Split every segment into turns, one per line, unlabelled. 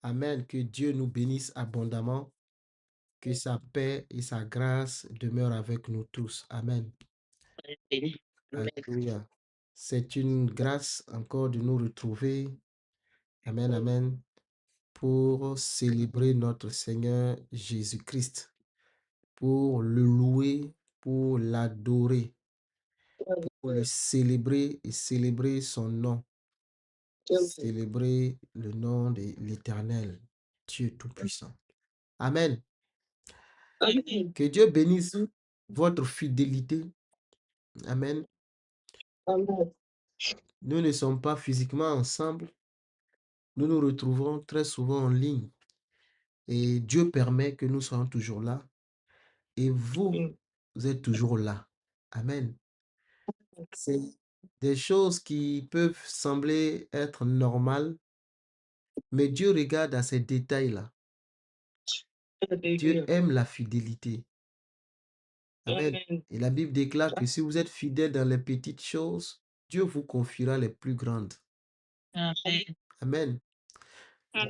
Amen. Que Dieu nous bénisse abondamment. Que sa paix et sa grâce demeurent avec nous tous. Amen. Alléluia. C'est une grâce encore de nous retrouver. Amen, amen. Pour célébrer notre Seigneur Jésus-Christ. Pour le louer, pour l'adorer, pour le célébrer et célébrer son nom. Célébrer le nom de l'Éternel, Dieu Tout-Puissant. Amen. Que Dieu bénisse votre fidélité. Amen. Nous ne sommes pas physiquement ensemble. Nous nous retrouvons très souvent en ligne. Et Dieu permet que nous soyons toujours là. Et vous êtes toujours là. Amen. C'est des choses qui peuvent sembler être normales, mais Dieu regarde à ces détails-là. Dieu aime la fidélité. Amen. Et la Bible déclare que si vous êtes fidèle dans les petites choses, Dieu vous confiera les plus grandes. Amen.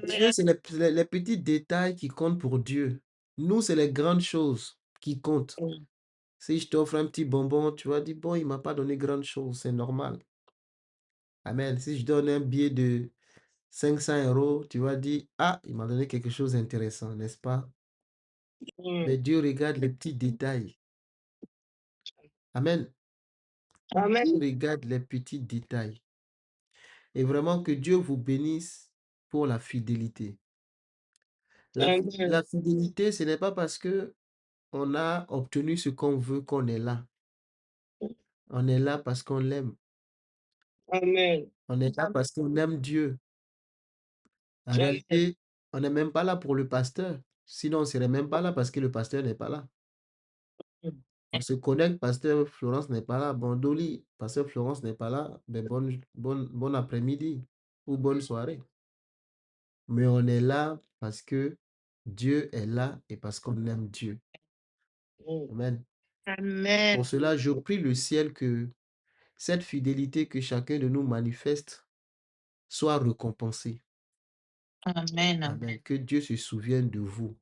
Dieu, c'est les petits détails qui comptent pour Dieu. Nous, c'est les grandes choses qui comptent. Si je t'offre un petit bonbon, tu vas dire, bon, il ne m'a pas donné grande chose, c'est normal. Amen. Si je donne un billet de 500 €, tu vas dire, ah, il m'a donné quelque chose d'intéressant, n'est-ce pas? Mais Dieu regarde les petits détails. Amen. Dieu regarde les petits détails. Et vraiment que Dieu vous bénisse pour la fidélité. La fidélité, ce n'est pas parce que on a obtenu ce qu'on veut qu'on est là. On est là parce qu'on l'aime. On est là parce qu'on aime Dieu. En réalité, on n'est même pas là pour le pasteur. Sinon, on ne serait même pas là parce que le pasteur n'est pas là. On se connecte, pasteur Florence n'est pas là. Bon, Dolly, pasteur Florence n'est pas là. Mais bon après-midi ou bonne soirée. Mais on est là parce que Dieu est là et parce qu'on aime Dieu. Amen. Pour cela, je prie le ciel que cette fidélité que chacun de nous manifeste soit récompensée. Amen. Que Dieu se souvienne de vous.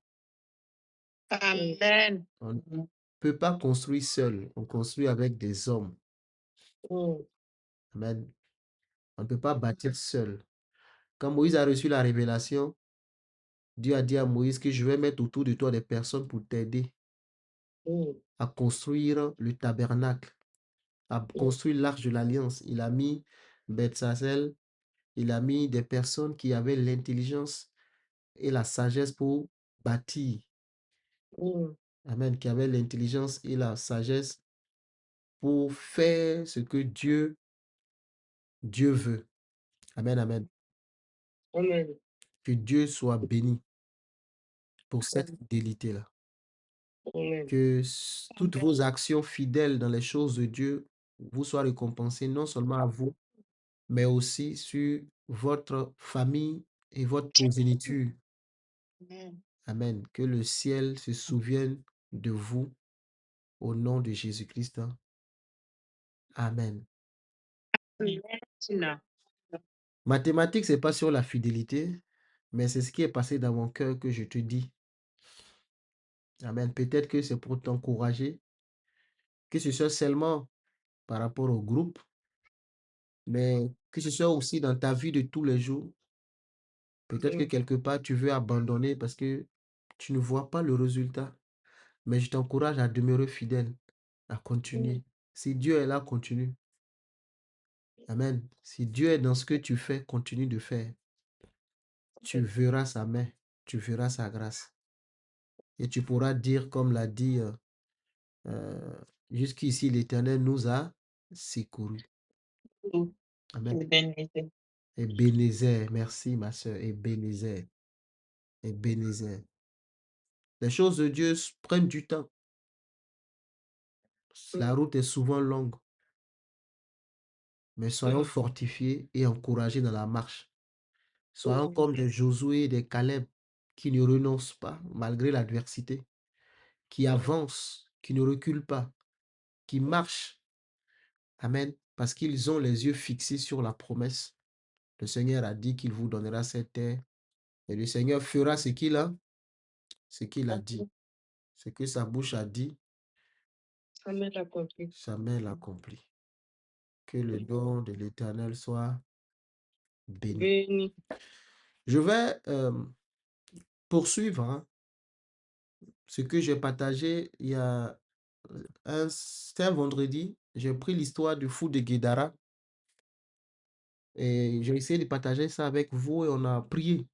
On ne peut pas construire seul, on construit avec des hommes. Amen. On ne peut pas bâtir seul. Quand Moïse a reçu la révélation, Dieu a dit à Moïse que je vais mettre autour de toi des personnes pour t'aider à construire le tabernacle, à construire l'arche de l'alliance. Il a mis Bethsazel, il a mis des personnes qui avaient l'intelligence et la sagesse pour bâtir. Amen. Qui avaient l'intelligence et la sagesse pour faire ce que Dieu veut. Amen, amen. Que Dieu soit béni pour cette fidélité-là. Que toutes vos actions fidèles dans les choses de Dieu vous soient récompensées, non seulement à vous, mais aussi sur votre famille et votre progéniture. Amen. Que le ciel se souvienne de vous au nom de Jésus-Christ. Amen. Mathématiques, ce n'est pas sur la fidélité, mais c'est ce qui est passé dans mon cœur que je te dis. Amen. Peut-être que c'est pour t'encourager, que ce soit seulement par rapport au groupe, mais que ce soit aussi dans ta vie de tous les jours. Peut-être que quelque part, tu veux abandonner parce que tu ne vois pas le résultat. Mais je t'encourage à demeurer fidèle, à continuer. Si Dieu est là, continue. Amen. Si Dieu est dans ce que tu fais, continue de faire. Tu verras sa main, tu verras sa grâce. Et tu pourras dire, comme l'a dit euh, jusqu'ici, l'Éternel nous a secourus. Amen. Ebenezer, merci ma soeur, Ebenezer, Ebenezer. Les choses de Dieu prennent du temps. La route est souvent longue, mais soyons fortifiés et encouragés dans la marche. Soyons comme des Josué et des Caleb qui ne renoncent pas malgré l'adversité, qui avancent, qui ne reculent pas, qui marchent. Amen. Parce qu'ils ont les yeux fixés sur la promesse. Le Seigneur a dit qu'il vous donnera cette terre Et le Seigneur fera ce qu'il a dit. Ce que sa bouche a dit, sa main l'accomplit. Que le nom de l'Éternel soit béni. Je vais poursuivre hein, ce que j'ai partagé il y a c'était un vendredi. J'ai pris l'histoire du fou de Guédara et j'ai essayé de partager ça avec vous et on a prié.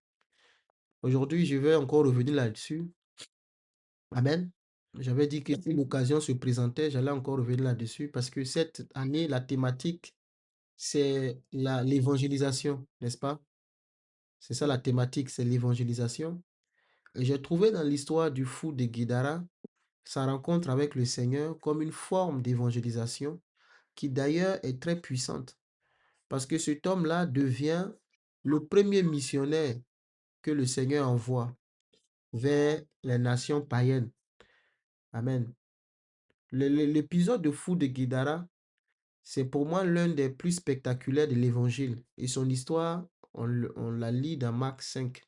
Aujourd'hui, je vais encore revenir là-dessus. Amen. J'avais dit que si l'occasion se présentait, j'allais encore revenir là-dessus parce que cette année, la thématique, c'est l'évangélisation, n'est-ce pas? C'est ça la thématique, c'est l'évangélisation. Et j'ai trouvé dans l'histoire du fou de Guédara sa rencontre avec le Seigneur comme une forme d'évangélisation qui d'ailleurs est très puissante parce que cet homme-là devient le premier missionnaire que le Seigneur envoie vers les nations païennes. Amen. L'épisode de fou de Guédara, c'est pour moi l'un des plus spectaculaires de l'évangile et son histoire, on la lit dans Marc 5.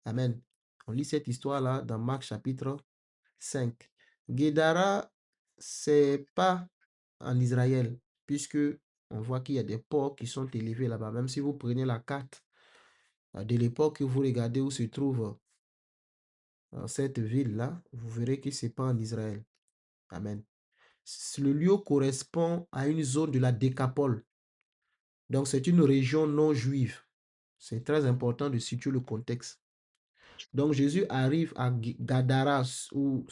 Amen. On lit cette histoire-là dans Marc chapitre 5. Guédara, c'est pas en Israël, puisque on voit qu'il y a des ports qui sont élevés là-bas. Même si vous prenez la carte de l'époque et vous regardez où se trouve cette ville-là, vous verrez que c'est pas en Israël. Amen. Le lieu correspond à une zone de la Décapole. Donc, c'est une région non juive. C'est très important de situer le contexte. Donc, Jésus arrive à Gadara ou,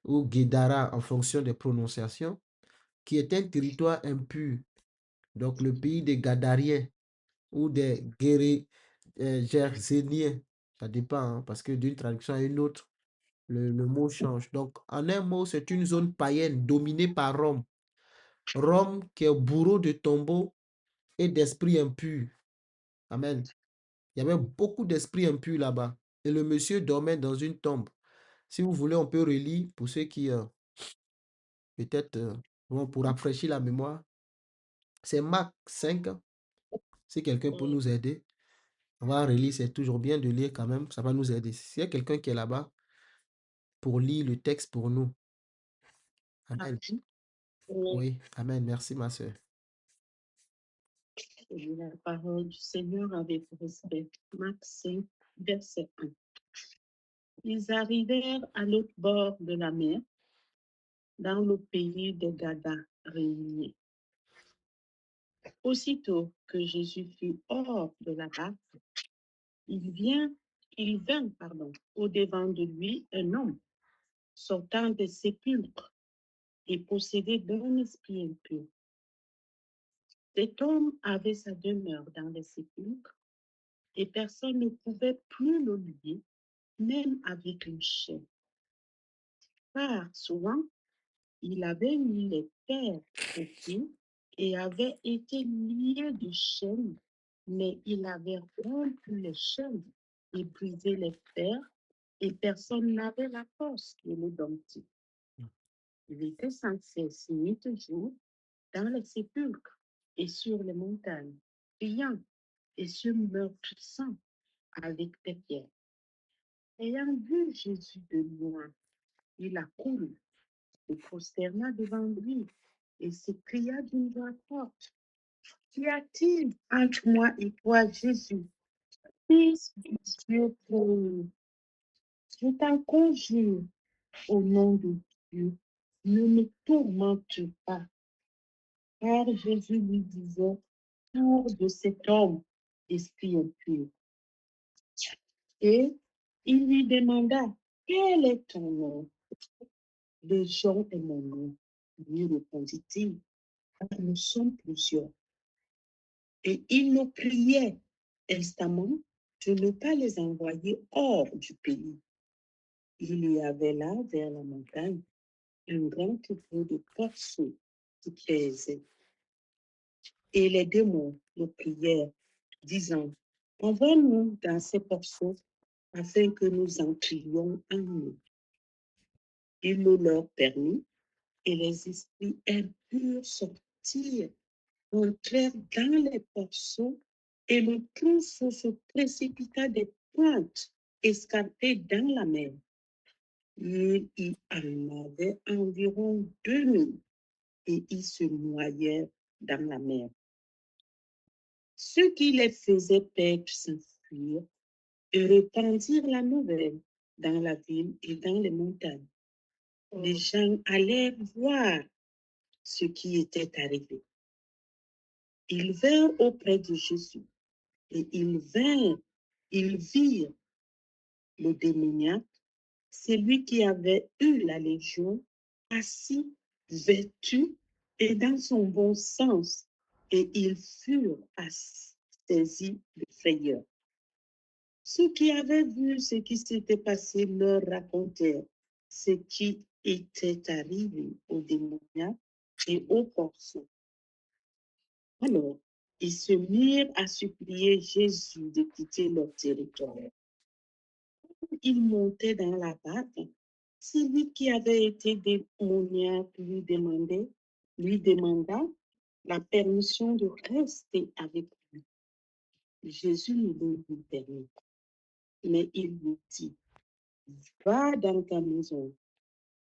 ou Guédara en fonction des prononciations, qui est un territoire impur. Donc, le pays des Gadariens ou des Gérzéniens. Ça dépend, hein, parce que d'une traduction à une autre, le mot change. Donc, en un mot, c'est une zone païenne dominée par Rome. Rome qui est bourreau de tombeaux et d'esprits impurs. Amen. Il y avait beaucoup d'esprits impurs là-bas. Et le monsieur dormait dans une tombe. Si vous voulez, on peut relire pour ceux qui, peut-être, pour rafraîchir la mémoire. C'est Marc 5. Si quelqu'un peut nous aider, on va relire. C'est toujours bien de lire quand même. Ça va nous aider. S'il y a quelqu'un qui est là-bas pour lire le texte pour nous. Amen. Oui, Amen. Merci, ma soeur.
La parole du Seigneur avec respect. Marc 5, verset 1. Ils arrivèrent à l'autre bord de la mer, dans le pays de Gadaréniens. Aussitôt que Jésus fut hors de la barque, il vint, au-devant de lui un homme sortant des sépulcres et possédé d'un esprit impur. Cet homme avait sa demeure dans les sépulcres et personne ne pouvait plus le lier, même avec une chaîne. Car souvent, il avait mis les terres aux pieds et avait été lié de chaînes, mais il avait rompu les chaînes et brisé les fers, et personne n'avait la force de le dompter. Il était sans cesse nuit et jour dans les sépulcres et sur les montagnes, priant et se meurtrissant avec des pierres. Ayant vu Jésus de loin, il accourut, se prosterna devant lui et s'écria d'une voix forte: Qu'y a-t-il entre moi et toi, Jésus, Fils du Dieu pour Je t'en conjure, au nom de Dieu, ne me tourmente pas. Car Jésus lui disait: Sors de cet homme, esprit impur. Et il lui demanda: Quel est ton nom? Légion est mon nom. Lui répondit-il: Nous sommes plusieurs. Et il nous priait instamment de ne pas les envoyer hors du pays. Il y avait là, vers la montagne, un grand troupeau de porceaux qui paisait. Et les démons nous prièrent, disant: Envoie-nous dans ces porceaux afin que nous entrions en eux. Il nous leur permit, et les esprits impurs sortirent, entrèrent dans les porceaux, et le troupeau se précipita des pentes escarpées dans la mer. Il y en avait environ 2000 et ils se noyèrent dans la mer. Ceux qui les faisaient perdre s'enfuirent et répandirent la nouvelle dans la ville et dans les montagnes. Les gens allèrent voir ce qui était arrivé. Ils vinrent auprès de Jésus et ils virent le démoniaque, celui qui avait eu la légion, assis, vêtu et dans son bon sens, et ils furent saisis de frayeur. Ceux qui avaient vu ce qui s'était passé leur racontèrent ce qui était arrivé au démoniaque et au porceau. Alors, ils se mirent à supplier Jésus de quitter leur territoire. Il montait dans la barque. Celui qui avait été démoniaque lui demanda la permission de rester avec lui. Jésus ne le lui permit, mais il lui dit, va dans ta maison,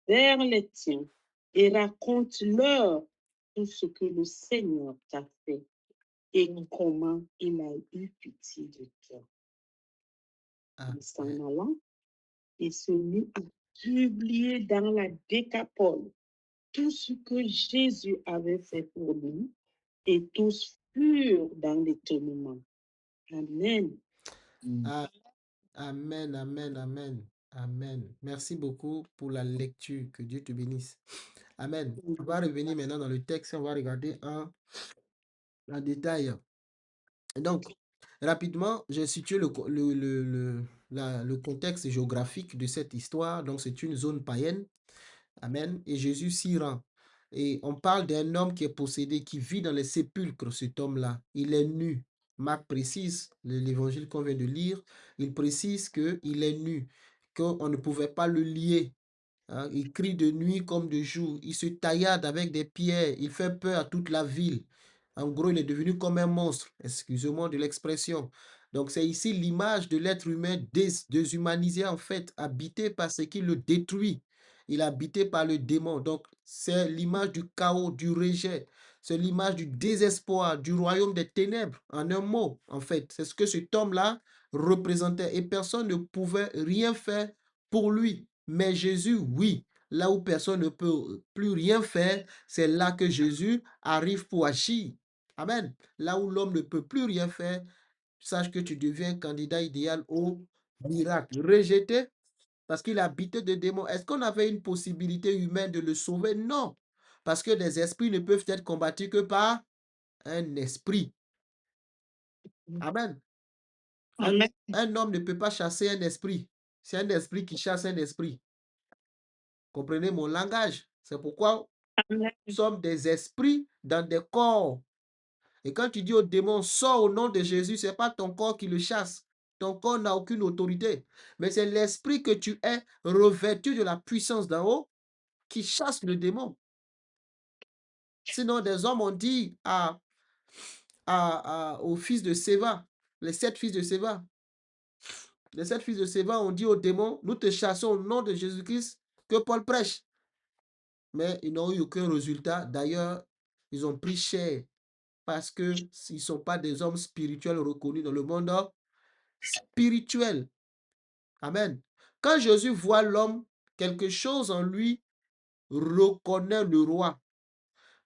vers les tiens, et raconte-leur tout ce que le Seigneur t'a fait et comment il a eu pitié de toi. Il s'en alla et se mit à publier dans la décapole tout ce que Jésus avait fait pour lui, et tous furent dans l'étonnement. Amen.
Ah, amen, amen, amen, amen. Merci beaucoup pour la lecture. Que Dieu te bénisse. Amen. On va revenir maintenant dans le texte. On va regarder en détail. Donc, rapidement, j'ai situé le contexte géographique de cette histoire. Donc, c'est une zone païenne. Amen. Et Jésus s'y rend. Et on parle d'un homme qui est possédé, qui vit dans les sépulcres, cet homme-là. Il est nu. Marc précise, l'évangile qu'on vient de lire, il précise qu'il est nu, qu'on ne pouvait pas le lier. Hein. Il crie de nuit comme de jour. Il se taillade avec des pierres. Il fait peur à toute la ville. En gros, il est devenu comme un monstre. Excusez-moi de l'expression. Donc, c'est ici l'image de l'être humain déshumanisé, en fait, habité par ce qui le détruit. Il est habité par le démon. Donc, c'est l'image du chaos, du rejet. C'est l'image du désespoir, du royaume des ténèbres. En un mot, en fait, c'est ce que cet homme-là représentait. Et personne ne pouvait rien faire pour lui. Mais Jésus, oui. Là où personne ne peut plus rien faire, c'est là que Jésus arrive pour agir. Amen. Là où l'homme ne peut plus rien faire, sache que tu deviens candidat idéal au miracle. Rejeté parce qu'il habitait des démons. Est-ce qu'on avait une possibilité humaine de le sauver? Non. Parce que des esprits ne peuvent être combattus que par un esprit. Amen.
Amen.
Un homme ne peut pas chasser un esprit. C'est un esprit qui chasse un esprit. Comprenez mon langage. C'est pourquoi
Amen.
nous sommes des esprits dans des corps. Et quand tu dis au démon, sors au nom de Jésus, ce n'est pas ton corps qui le chasse. Ton corps n'a aucune autorité. Mais c'est l'esprit que tu es revêtu de la puissance d'en haut qui chasse le démon. Sinon, des hommes ont dit aux fils de Séva, les 7 fils de Séva, les 7 fils de Séva ont dit au démon, nous te chassons au nom de Jésus-Christ que Paul prêche. Mais ils n'ont eu aucun résultat. D'ailleurs, ils ont pris cher parce qu'ils ne sont pas des hommes spirituels reconnus dans le monde spirituel. Amen. Quand Jésus voit l'homme, quelque chose en lui reconnaît le roi.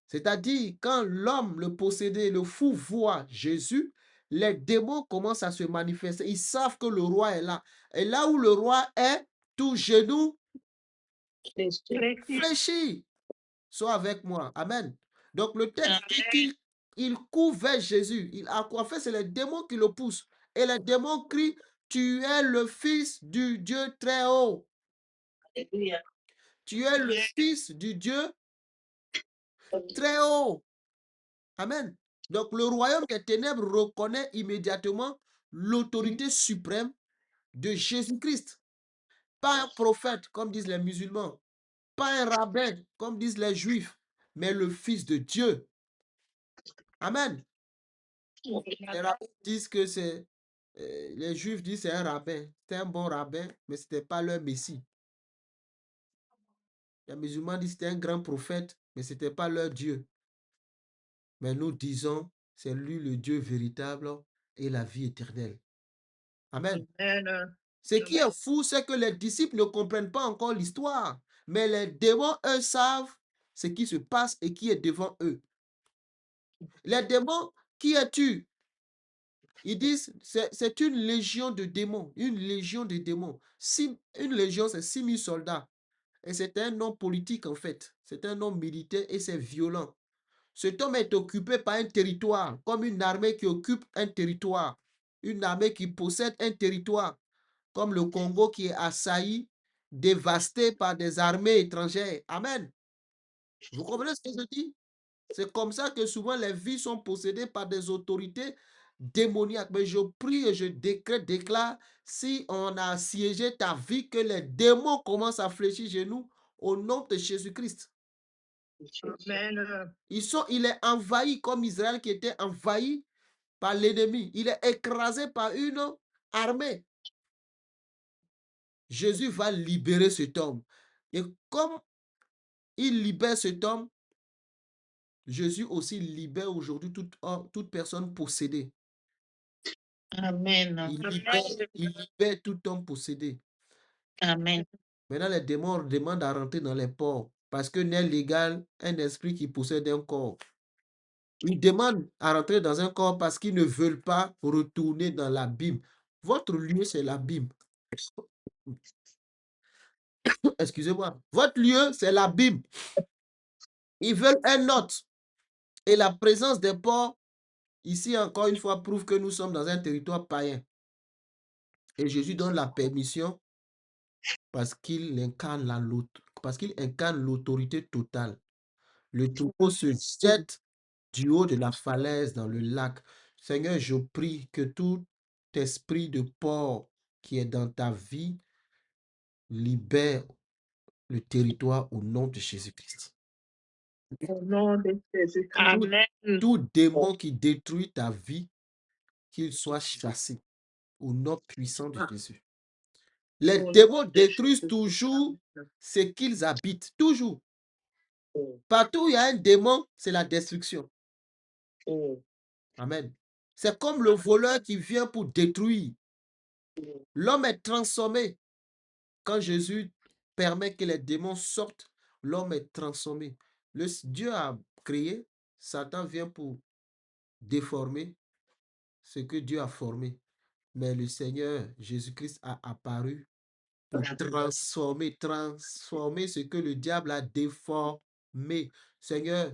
C'est-à-dire, quand l'homme, le possédé, le fou voit Jésus, les démons commencent à se manifester. Ils savent que le roi est là. Et là où le roi est, tout genou fléchit. Sois avec moi. Amen. Donc le texte dit qu'il court vers Jésus. En fait, c'est les démons qui le poussent. Et les démons crient, tu es le Fils du Dieu très haut. Tu es le Fils du Dieu très haut. Amen. Donc le royaume des ténèbres reconnaît immédiatement l'autorité suprême de Jésus-Christ. Pas un prophète, comme disent les musulmans. Pas un rabbin, comme disent les juifs, mais le Fils de Dieu. Amen. Les rabbins disent que c'est... les Juifs disent c'est un rabbin. C'est un bon rabbin, mais ce n'était pas leur Messie. Les musulmans disent que c'était un grand prophète, mais ce n'était pas leur Dieu. Mais nous disons, c'est lui le Dieu véritable et la vie éternelle. Amen.
Amen.
Ce qui est fou, c'est que les disciples ne comprennent pas encore l'histoire. Mais les démons, eux, savent ce qui se passe et qui est devant eux. Les démons, qui es-tu? Ils disent, c'est une légion de démons. Une légion de démons. Une légion, c'est 6000 soldats. Et c'est un nom politique, en fait. C'est un nom militaire et c'est violent. Cet homme est occupé par un territoire, comme une armée qui occupe un territoire. Une armée qui possède un territoire, comme le Congo qui est assailli, dévasté par des armées étrangères. Amen. Vous comprenez ce que je dis? C'est comme ça que souvent les vies sont possédées par des autorités démoniaques. Mais je prie et je déclare, si on a assiégé ta vie, que les démons commencent à fléchir chez nous au nom de Jésus-Christ.
Amen.
Il est envahi comme Israël qui était envahi par l'ennemi. Il est écrasé par une armée. Jésus va libérer cet homme. Et comme il libère cet homme, Jésus aussi libère aujourd'hui toute personne possédée.
Amen.
Il libère tout homme possédé.
Amen.
Maintenant, les démons demandent à rentrer dans les ports parce que n'est légal un esprit qui possède un corps. Ils demandent à rentrer dans un corps parce qu'ils ne veulent pas retourner dans l'abîme. Votre lieu, c'est l'abîme. Excusez-moi. Votre lieu, c'est l'abîme. Ils veulent un autre. Et la présence des porcs, ici encore une fois, prouve que nous sommes dans un territoire païen. Et Jésus donne la permission parce qu'il incarne l'autorité totale. Le troupeau se jette du haut de la falaise dans le lac. Seigneur, je prie que tout esprit de porc qui est dans ta vie libère le territoire au nom de Jésus-Christ.
Au nom de Jésus. Amen.
Tout démon qui détruit ta vie, qu'il soit chassé au nom puissant de Jésus. Les démons détruisent toujours ce qu'ils habitent. Toujours. Partout où il y a un démon, c'est la destruction. Amen. C'est comme le voleur qui vient pour détruire. L'homme est transformé. Quand Jésus permet que les démons sortent, l'homme est transformé. Dieu a créé, Satan vient pour déformer ce que Dieu a formé. Mais le Seigneur Jésus-Christ a apparu pour transformer ce que le diable a déformé. Seigneur,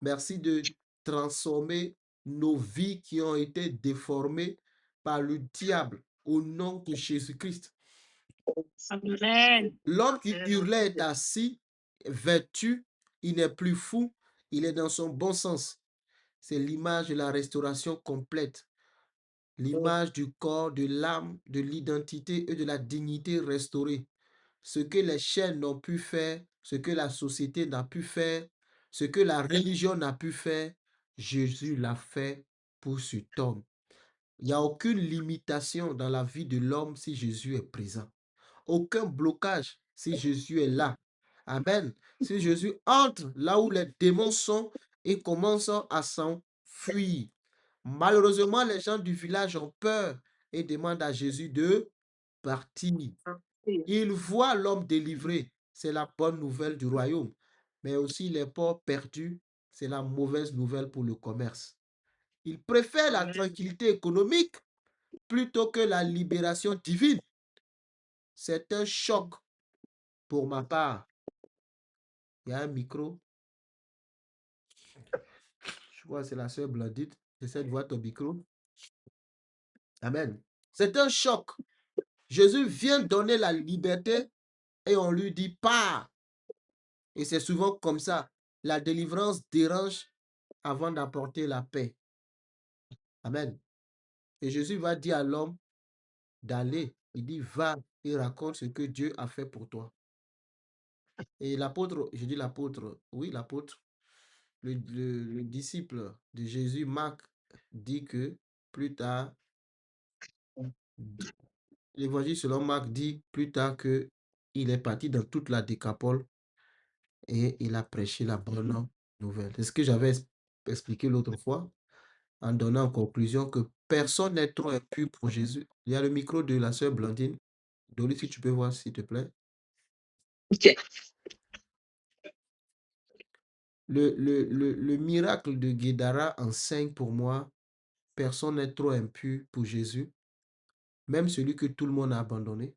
merci de transformer nos vies qui ont été déformées par le diable au nom de Jésus-Christ.
Amen.
L'homme qui hurlait est assis, vêtu, il n'est plus fou, il est dans son bon sens. C'est l'image de la restauration complète, l'image du corps, de l'âme, de l'identité et de la dignité restaurée. Ce que les chaînes n'ont pu faire, ce que la société n'a pu faire, ce que la religion n'a pu faire, Jésus l'a fait pour cet homme. Il n'y a aucune limitation dans la vie de l'homme si Jésus est présent. Aucun blocage si Jésus est là. Amen. Si Jésus entre là où les démons sont et commence à s'enfuir. Malheureusement, les gens du village ont peur et demandent à Jésus de partir. Ils voient l'homme délivré. C'est la bonne nouvelle du royaume. Mais aussi les porcs perdus, c'est la mauvaise nouvelle pour le commerce. Ils préfèrent la tranquillité économique plutôt que la libération divine. C'est un choc pour ma part. Il y a un micro. Je crois que c'est la sœur Blandine. J'essaie de voir ton micro. Amen. C'est un choc. Jésus vient donner la liberté et on lui dit pars. Et c'est souvent comme ça. La délivrance dérange avant d'apporter la paix. Amen. Et Jésus va dire à l'homme d'aller. Il dit va et raconte ce que Dieu a fait pour toi. Et l'apôtre, je dis l'apôtre, oui, l'apôtre, le disciple de Jésus, Marc, dit que plus tard, l'évangile selon Marc dit plus tard que il est parti dans toute la Décapole et il a prêché la bonne nouvelle. C'est ce que j'avais expliqué l'autre fois en donnant en conclusion que personne n'est trop impur pour Jésus. Il y a le micro de la sœur Blandine. Dolly, si tu peux voir, s'il te plaît.
Ok.
Le miracle de Guédara enseigne pour moi, personne n'est trop impur pour Jésus, même celui que tout le monde a abandonné.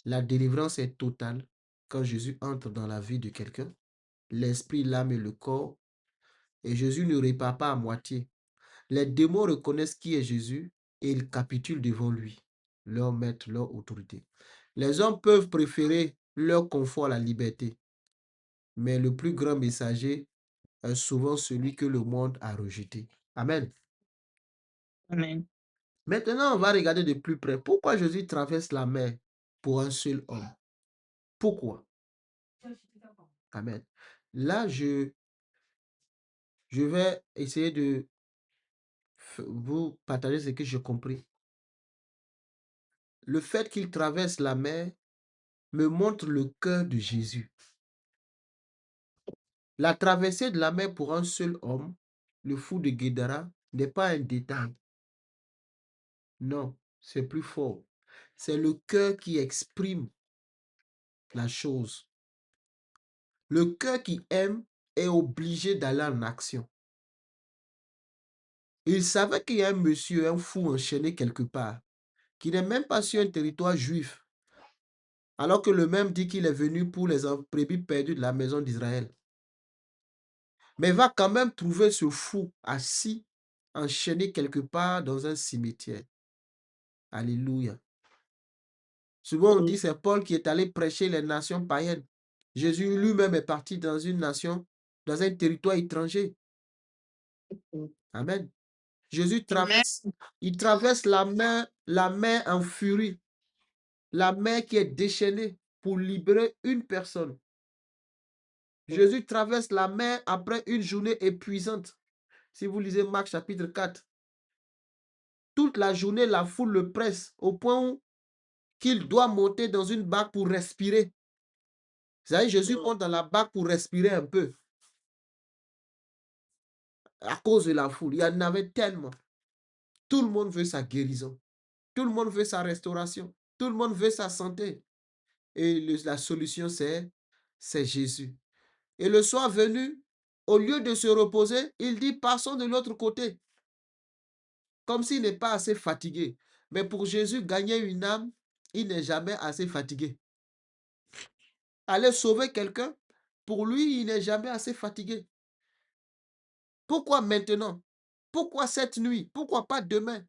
La délivrance est totale quand Jésus entre dans la vie de quelqu'un, l'esprit, l'âme et le corps, et Jésus ne répare pas à moitié. Les démons reconnaissent qui est Jésus et ils capitulent devant lui, leur maître, leur autorité. Les hommes peuvent préférer leur confort à la liberté, mais le plus grand messager est souvent celui que le monde a rejeté. Amen.
Amen.
Maintenant, on va regarder de plus près. Pourquoi Jésus traverse la mer pour un seul homme? Pourquoi? Amen. Là, je vais essayer de vous partager ce que j'ai compris. Le fait qu'il traverse la mer me montre le cœur de Jésus. La traversée de la mer pour un seul homme, le fou de Guédara, n'est pas un détail. Non, c'est plus fort. C'est le cœur qui exprime la chose. Le cœur qui aime est obligé d'aller en action. Il savait qu'il y a un monsieur, un fou enchaîné quelque part, qui n'est même pas sur un territoire juif, alors que le même dit qu'il est venu pour les brebis perdues de la maison d'Israël. Mais il va quand même trouver ce fou assis, enchaîné quelque part dans un cimetière. Alléluia. Souvent on dit c'est Paul qui est allé prêcher les nations païennes. Jésus lui-même est parti dans une nation, dans un territoire étranger. Amen. Jésus traverse, il traverse la mer en furie, la mer qui est déchaînée pour libérer une personne. Jésus traverse la mer après une journée épuisante. Si vous lisez Marc chapitre 4, toute la journée, la foule le presse au point qu'il doit monter dans une barque pour respirer. Vous savez, Jésus monte dans la barque pour respirer un peu à cause de la foule. Il y en avait tellement. Tout le monde veut sa guérison. Tout le monde veut sa restauration. Tout le monde veut sa santé. Et la solution, c'est Jésus. Et le soir venu, au lieu de se reposer, il dit, passons de l'autre côté. Comme s'il n'est pas assez fatigué. Mais pour Jésus, gagner une âme, il n'est jamais assez fatigué. Aller sauver quelqu'un, pour lui, il n'est jamais assez fatigué. Pourquoi maintenant? Pourquoi cette nuit? Pourquoi pas demain?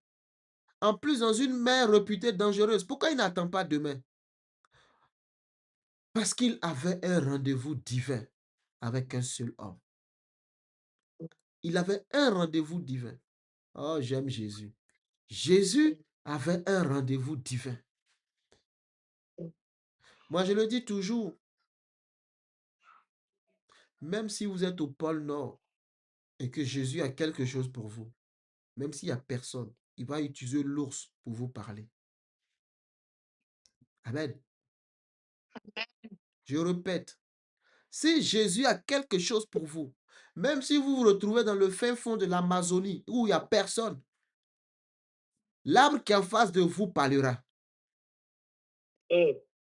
En plus, dans une mer réputée dangereuse, pourquoi il n'attend pas demain? Parce qu'il avait un rendez-vous divin avec un seul homme. Il avait un rendez-vous divin. Oh, j'aime Jésus. Jésus avait un rendez-vous divin. Moi, je le dis toujours, même si vous êtes au pôle Nord et que Jésus a quelque chose pour vous, même s'il n'y a personne, il va utiliser l'ours pour vous parler. Amen. Je répète, si Jésus a quelque chose pour vous, même si vous vous retrouvez dans le fin fond de l'Amazonie où il n'y a personne, l'arbre qui est en face de vous parlera.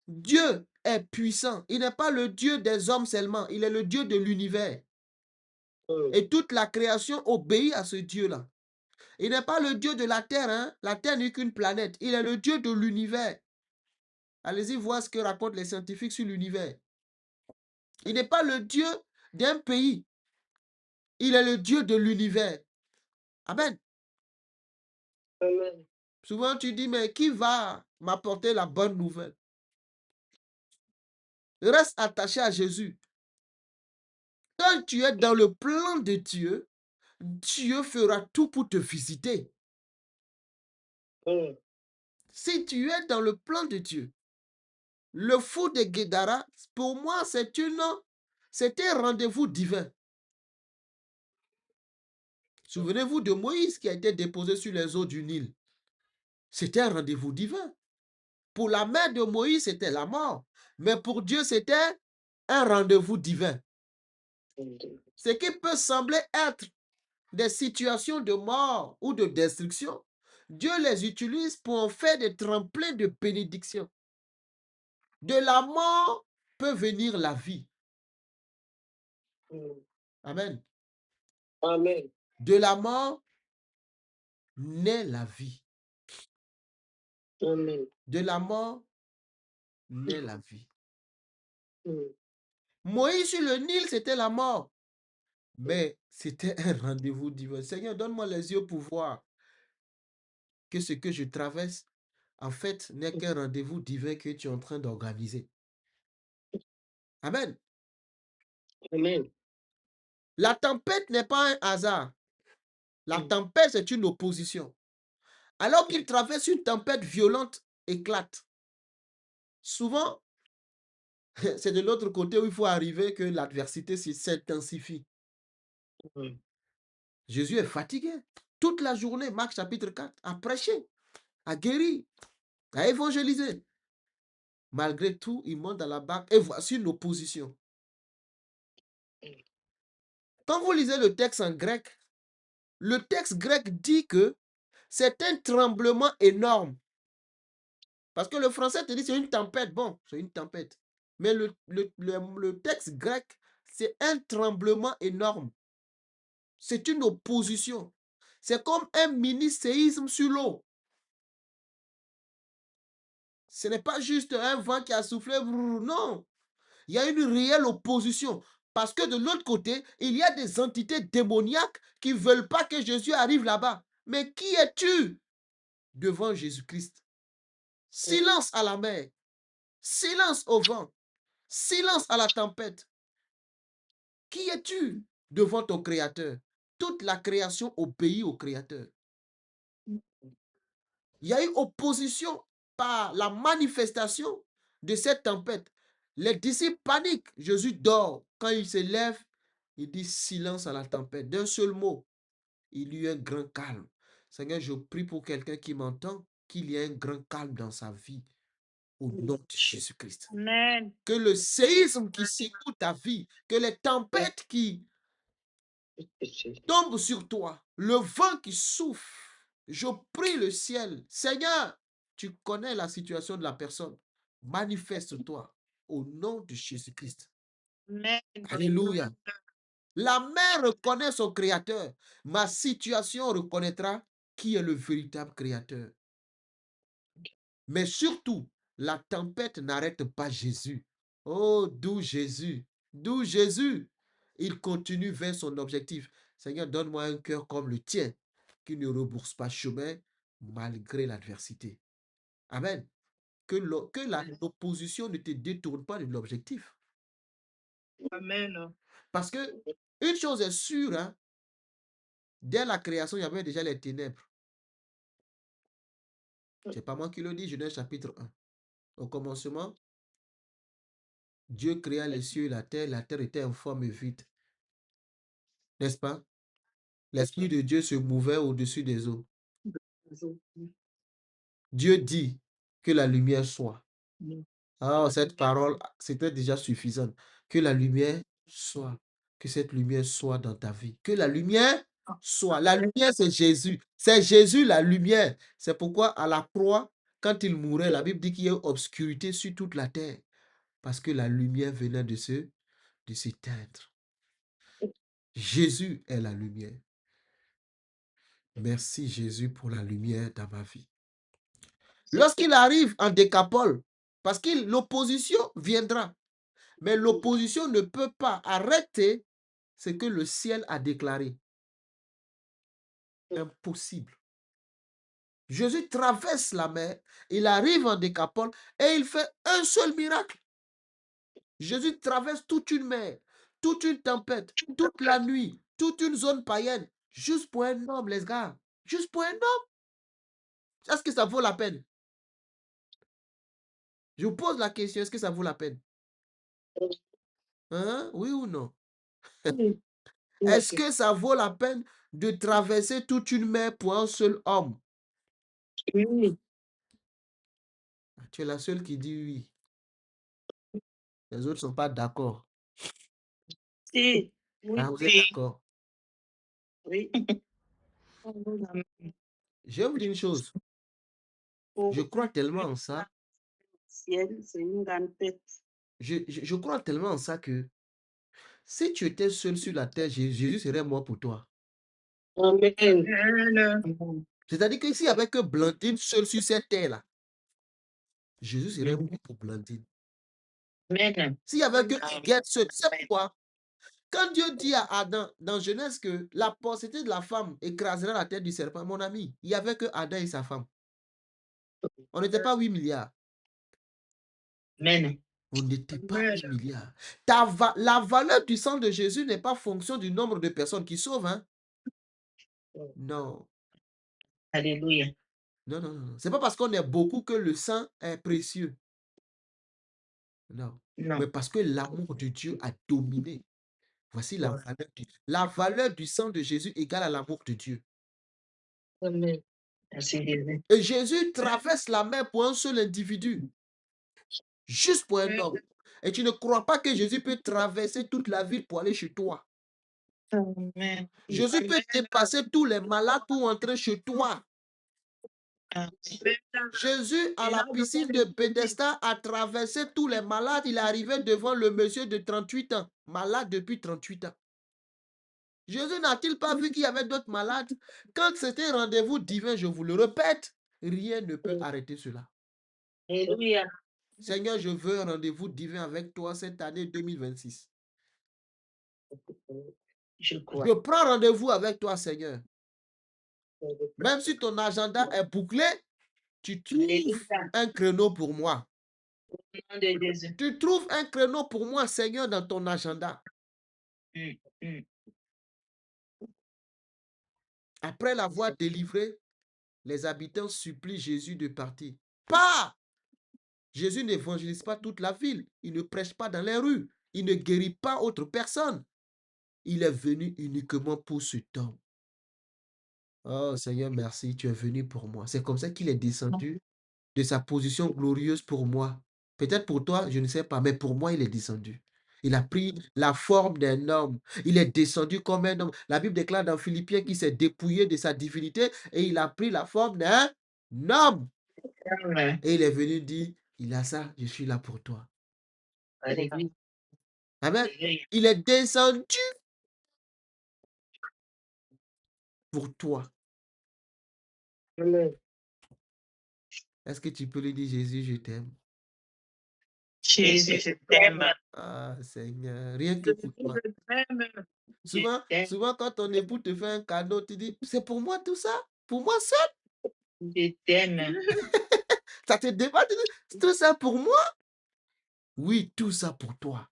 Dieu est puissant. Il n'est pas le Dieu des hommes seulement. Il est le Dieu de l'univers. Et toute la création obéit à ce Dieu-là. Il n'est pas le Dieu de la Terre. Hein? La Terre n'est qu'une planète. Il est le Dieu de l'univers. Allez-y voir ce que racontent les scientifiques sur l'univers. Il n'est pas le Dieu d'un pays. Il est le Dieu de l'univers. Amen. Amen. Souvent tu dis, mais qui va m'apporter la bonne nouvelle? Reste attaché à Jésus. Quand tu es dans le plan de Dieu, Dieu fera tout pour te visiter. Si tu es dans le plan de Dieu, le fou de Guédara, pour moi, c'était un rendez-vous divin. Souvenez-vous de Moïse qui a été déposé sur les eaux du Nil. C'était un rendez-vous divin. Pour la main de Moïse, c'était la mort. Mais pour Dieu, c'était un rendez-vous divin. Ce qui peut sembler être des situations de mort ou de destruction, Dieu les utilise pour en faire des tremplins de bénédiction. De la mort peut venir la vie. Amen.
Amen.
De la mort naît la vie.
Amen.
De la mort naît la vie.
Mm.
Moïse sur le Nil, c'était la mort. Mais c'était un rendez-vous divin. Seigneur, donne-moi les yeux pour voir que ce que je traverse, en fait, n'est qu'un rendez-vous divin que tu es en train d'organiser. Amen.
Amen.
La tempête n'est pas un hasard. La tempête, c'est une opposition. Alors qu'il traverse une tempête violente, éclate. Souvent, c'est de l'autre côté où il faut arriver que l'adversité s'intensifie.
Mm.
Jésus est fatigué. Toute la journée, Marc chapitre 4, à prêcher, à guérir, à évangéliser. Malgré tout, il monte dans la barque et voici une opposition. Quand vous lisez le texte en grec, le texte grec dit que c'est un tremblement énorme. Parce que le français te dit c'est une tempête. Bon, c'est une tempête. Mais le texte grec, c'est un tremblement énorme. C'est une opposition. C'est comme un mini-séisme sur l'eau. Ce n'est pas juste un vent qui a soufflé. Non. Il y a une réelle opposition. Parce que de l'autre côté, il y a des entités démoniaques qui ne veulent pas que Jésus arrive là-bas. Mais qui es-tu devant Jésus-Christ? Silence à la mer. Silence au vent. Silence à la tempête. Qui es-tu devant ton Créateur? Toute la création obéit au Créateur. Il y a eu opposition par la manifestation de cette tempête. Les disciples paniquent. Jésus dort. Quand il se lève, il dit silence à la tempête. D'un seul mot, il y a eu un grand calme. Seigneur, je prie pour quelqu'un qui m'entend, qu'il y ait un grand calme dans sa vie. Au nom de Jésus-Christ.
Amen.
Que le séisme qui secoue ta vie, que les tempêtes qui tombent sur toi, le vent qui souffle, je prie le ciel. Seigneur, tu connais la situation de la personne. Manifeste-toi au nom de Jésus-Christ.
Amen.
Alléluia. La mer reconnaît son créateur. Ma situation reconnaîtra qui est le véritable créateur. Mais surtout, la tempête n'arrête pas Jésus. Oh, d'où Jésus? D'où Jésus? Il continue vers son objectif. Seigneur, donne-moi un cœur comme le tien, qui ne rebourse pas chemin malgré l'adversité. Amen. Que l'opposition ne te détourne pas de l'objectif.
Amen.
Parce que une chose est sûre, hein, dès la création, il y avait déjà les ténèbres. C'est pas moi qui le dis, Genèse chapitre 1. Au commencement, Dieu créa les cieux et la terre était informe et vide. N'est-ce pas? L'Esprit de Dieu se mouvait au-dessus des eaux. Dieu dit que la lumière soit. Alors, cette parole, c'était déjà suffisante. Que la lumière soit. Que cette lumière soit dans ta vie. Que la lumière soit. La lumière, c'est Jésus. C'est Jésus, la lumière. C'est pourquoi à la croix, quand il mourait, la Bible dit qu'il y a obscurité sur toute la terre. Parce que la lumière venait de s'éteindre. Jésus est la lumière. Merci Jésus pour la lumière dans ma vie. Lorsqu'il arrive en décapole, parce que l'opposition viendra, mais l'opposition ne peut pas arrêter ce que le ciel a déclaré. Impossible. Jésus traverse la mer, il arrive en décapole et il fait un seul miracle. Jésus traverse toute une mer, toute une tempête, toute la nuit, toute une zone païenne, juste pour un homme, les gars. Juste pour un homme. Est-ce que ça vaut la peine? Je vous pose la question, est-ce que ça vaut la peine? Hein? Oui ou non? Est-ce que ça vaut la peine de traverser toute une mer pour un seul homme.
Oui.
Tu es la seule qui dit oui. Les autres ne sont pas d'accord.
Si. Oui,
Ah, vous êtes
oui.
d'accord.
Oui.
Je vais vous dire une chose. Je crois tellement en ça.
Ciel, c'est une grande fête.
Je crois tellement en ça que si tu étais seul sur la terre, Jésus serait mort pour toi.
Amen. Amen.
C'est-à-dire que s'il n'y avait que Blandine seule sur cette terre-là, Jésus serait
Mhm.
mort pour Blandine.
Amen.
S'il n'y avait que
Amen.
Huguette seule, c'est pourquoi quand Dieu dit à Adam dans Genèse que la postérité de la femme écrasera la tête du serpent, mon ami, il n'y avait que Adam et sa femme. On n'était pas 8 milliards.
Amen.
On n'était pas
Amen.
8 milliards. La valeur du sang de Jésus n'est pas fonction du nombre de personnes qui sauvent. Hein? Non.
Alléluia.
Non, non, non. C'est pas parce qu'on est beaucoup que le sang est précieux. Non.
Non.
Mais parce que l'amour de Dieu a dominé. Voici la
Ouais.
valeur du sang de Jésus égale à l'amour de Dieu.
Amen. Merci Jésus.
Et Jésus traverse la mer pour un seul individu. Juste pour un homme. Et tu ne crois pas que Jésus peut traverser toute la ville pour aller chez toi.
Amen.
Jésus peut dépasser tous les malades pour entrer chez toi.
Amen.
Jésus, à la piscine de Bethesda, a traversé tous les malades. Il est arrivé devant le monsieur de 38 ans, malade depuis 38 ans. Jésus n'a-t-il pas vu qu'il y avait d'autres malades? Quand c'était un rendez-vous divin, je vous le répète, rien ne peut arrêter cela.
Alléluia.
Seigneur, je veux un rendez-vous divin avec toi cette année 2026.
Je crois.
Je prends rendez-vous avec toi, Seigneur. Même si ton agenda est bouclé, tu trouves
Alléluia.
un créneau pour moi.
Au nom de Jésus.
Tu trouves un créneau pour moi, Seigneur, dans ton agenda.
Mm, mm.
Après l'avoir délivré, les habitants supplient Jésus de partir. Pas! Jésus n'évangélise pas toute la ville. Il ne prêche pas dans les rues. Il ne guérit pas autre personne. Il est venu uniquement pour ce temps. Oh Seigneur, merci, tu es venu pour moi. C'est comme ça qu'il est descendu de sa position glorieuse pour moi. Peut-être pour toi, je ne sais pas, mais pour moi, il est descendu. Il a pris la forme d'un homme. Il est descendu comme un homme. La Bible déclare dans Philippiens qu'il s'est dépouillé de sa divinité et il a pris la forme d'un homme.
Amen.
Et il est venu dire, il a ça, je suis là pour toi.
Alléluia.
Amen.
Alléluia.
Il est descendu pour toi.
Amen.
Est-ce que tu peux lui dire, Jésus, je t'aime?
Jésus, je t'aime.
Ah, Seigneur, rien que pour toi.
Je t'aime. Je
Souvent,
t'aime.
souvent, quand ton époux te fait un cadeau, tu dis, c'est pour moi tout ça? Pour moi seul?
Je t'aime.
Ça te dépasse, tu dis, c'est tout ça pour moi? Oui, tout ça pour toi.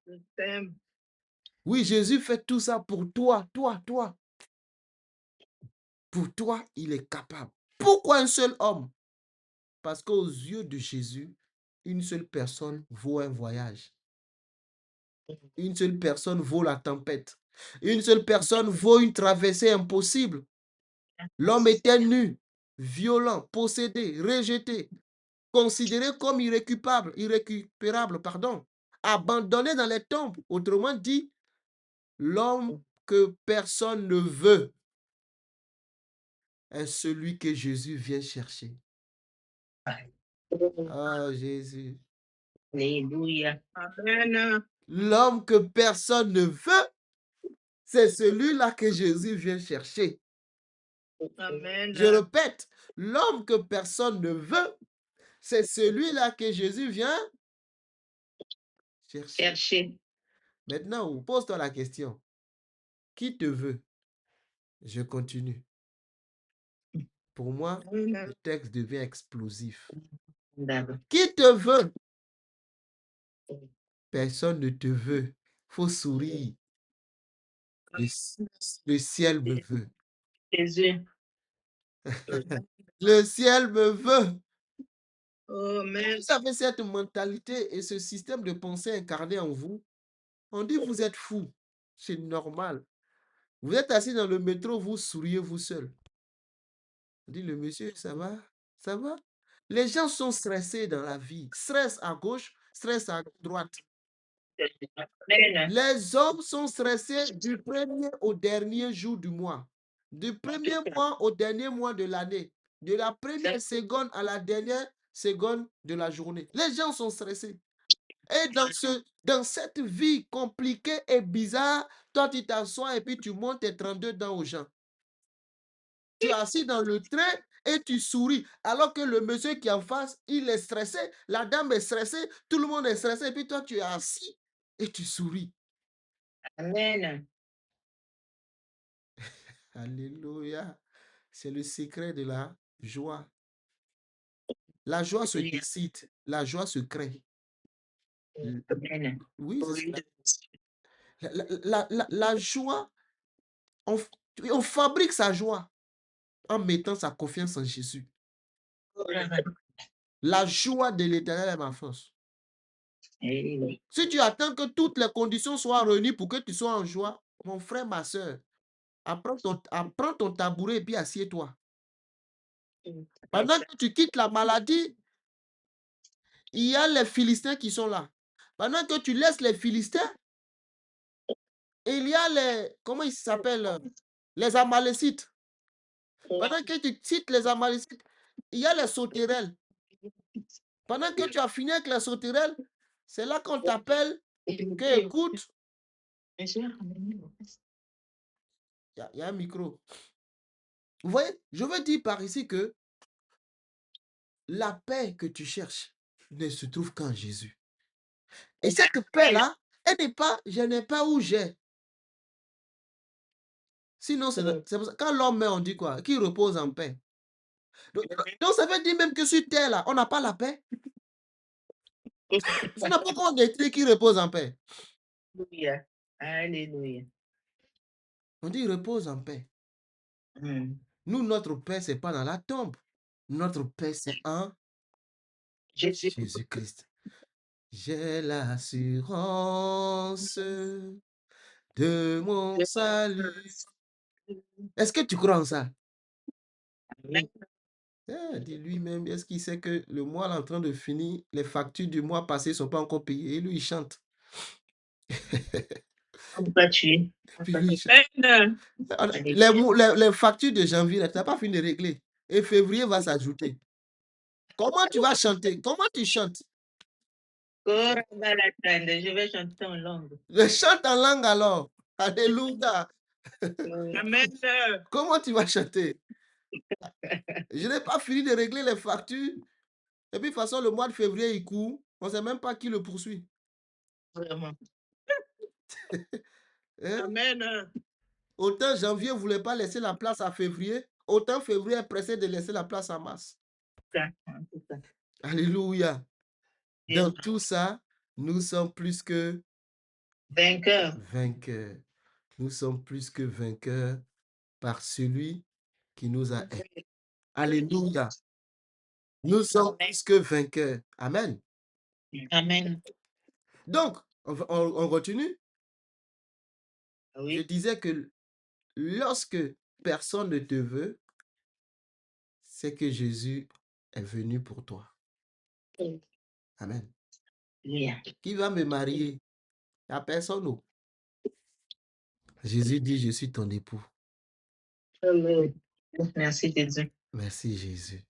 Je t'aime.
Oui, Jésus fait tout ça pour toi, toi. Pour toi, il est capable. Pourquoi un seul homme? Parce qu'aux yeux de Jésus, une seule personne vaut un voyage. Une seule personne vaut la tempête. Une seule personne vaut une traversée impossible. L'homme était nu, violent, possédé, rejeté, considéré comme irrécupérable, pardon, abandonné dans les tombes. Autrement dit, l'homme que personne ne veut est celui que Jésus vient chercher. Oh Jésus.
Alléluia. Amen.
L'homme que personne ne veut, c'est celui-là que Jésus vient chercher.
Amen.
Je répète, l'homme que personne ne veut, c'est celui-là que Jésus vient chercher.
Cherchez.
Maintenant, pose-toi la question. Qui te veut? Je continue. Pour moi, le texte devient explosif.
D'accord.
Qui te veut? Personne ne te veut. Faut sourire. Le ciel me veut.
Jésus.
Le ciel me veut.
Amen.
Vous avez cette mentalité et ce système de pensée incarné en vous. On dit vous êtes fou. C'est normal. Vous êtes assis dans le métro, vous souriez vous seul. On dit, le monsieur, ça va? Ça va? Les gens sont stressés dans la vie. Stress à gauche, stress à droite.
Amen.
Les hommes sont stressés du premier au dernier jour du mois, du premier mois au dernier mois de l'année, de la première seconde à la dernière seconde de la journée. Les gens sont stressés. Et dans cette vie compliquée et bizarre, toi, tu t'assois et puis tu montes tes 32 dents aux gens. Tu es assis dans le train et tu souris, alors que le monsieur qui est en face, il est stressé, la dame est stressée, tout le monde est stressé, et puis toi, tu es assis et tu souris.
Amen.
Alléluia. C'est le secret de la joie. La joie se
Oui.
décide, la joie se crée.
Amen.
Oui, c'est ça. La joie, on, on fabrique sa joie en mettant sa confiance en Jésus. La joie de l'Éternel est ma force.
Amen.
Si tu attends que toutes les conditions soient réunies pour que tu sois en joie, mon frère, ma soeur, apprends ton tabouret et puis assieds-toi. Pendant que tu quittes la maladie, il y a les Philistins qui sont là. Pendant que tu laisses les Philistins, il y a les, comment ils s'appellent? Les Amalécites. Pendant que tu cites les Amalécites, il y a les sauterelles. Pendant que tu as fini avec les sauterelles, c'est là qu'on t'appelle que, écoute, il y a un micro. Vous voyez, je veux dire par ici que la paix que tu cherches ne se trouve qu'en Jésus. Et cette paix-là, elle n'est pas, je n'ai pas où j'ai. Sinon, c'est pour ça. Quand l'homme meurt, on dit quoi? Qu'il repose en paix. Donc, ça veut dire même que sur terre, là, on n'a pas la paix. Ça n'a pas qu'on détruit qui repose en paix.
Alléluia. Alléluia.
On dit repose en paix.
Mm.
Nous, notre paix, ce n'est pas dans la tombe. Notre paix, c'est en
Jésus.
Jésus-Christ. J'ai l'assurance de mon salut. Est-ce que tu crois en ça?
Amen.
Dit lui-même, est-ce qu'il sait que le mois est en train de finir, les factures du mois passé ne sont pas encore payées? Et lui, il chante.
On peut pas tuer.
Puis lui, il chante.
Amen.
Les factures de janvier, là, tu n'as pas fini de régler. Et février va s'ajouter. Comment tu vas chanter? Comment tu chantes?
Je vais chanter en langue.
Je chante en langue alors. Alléluia.
Amen.
Comment tu vas chanter? Je n'ai pas fini de régler les factures. Et puis, de toute façon, le mois de février, il court. On ne sait même pas qui le poursuit.
Vraiment.
Hein?
Amen.
Autant janvier ne voulait pas laisser la place à février, autant février est pressé de laisser la place à mars.
C'est ça.
Alléluia. Dans tout ça, nous sommes plus que
Vainqueur.
vainqueurs. Nous sommes plus que vainqueurs par celui qui nous a aidés. Alléluia. Nous sommes plus que vainqueurs. Amen.
Amen.
Donc, on continue. Je
Oui.
disais que lorsque personne ne te veut, c'est que Jésus est venu pour toi. Amen.
Alléluia.
Qui va me marier? Il n'y a personne. Oh. Jésus dit, je suis ton époux.
Amen. Merci Jésus.
Merci Jésus.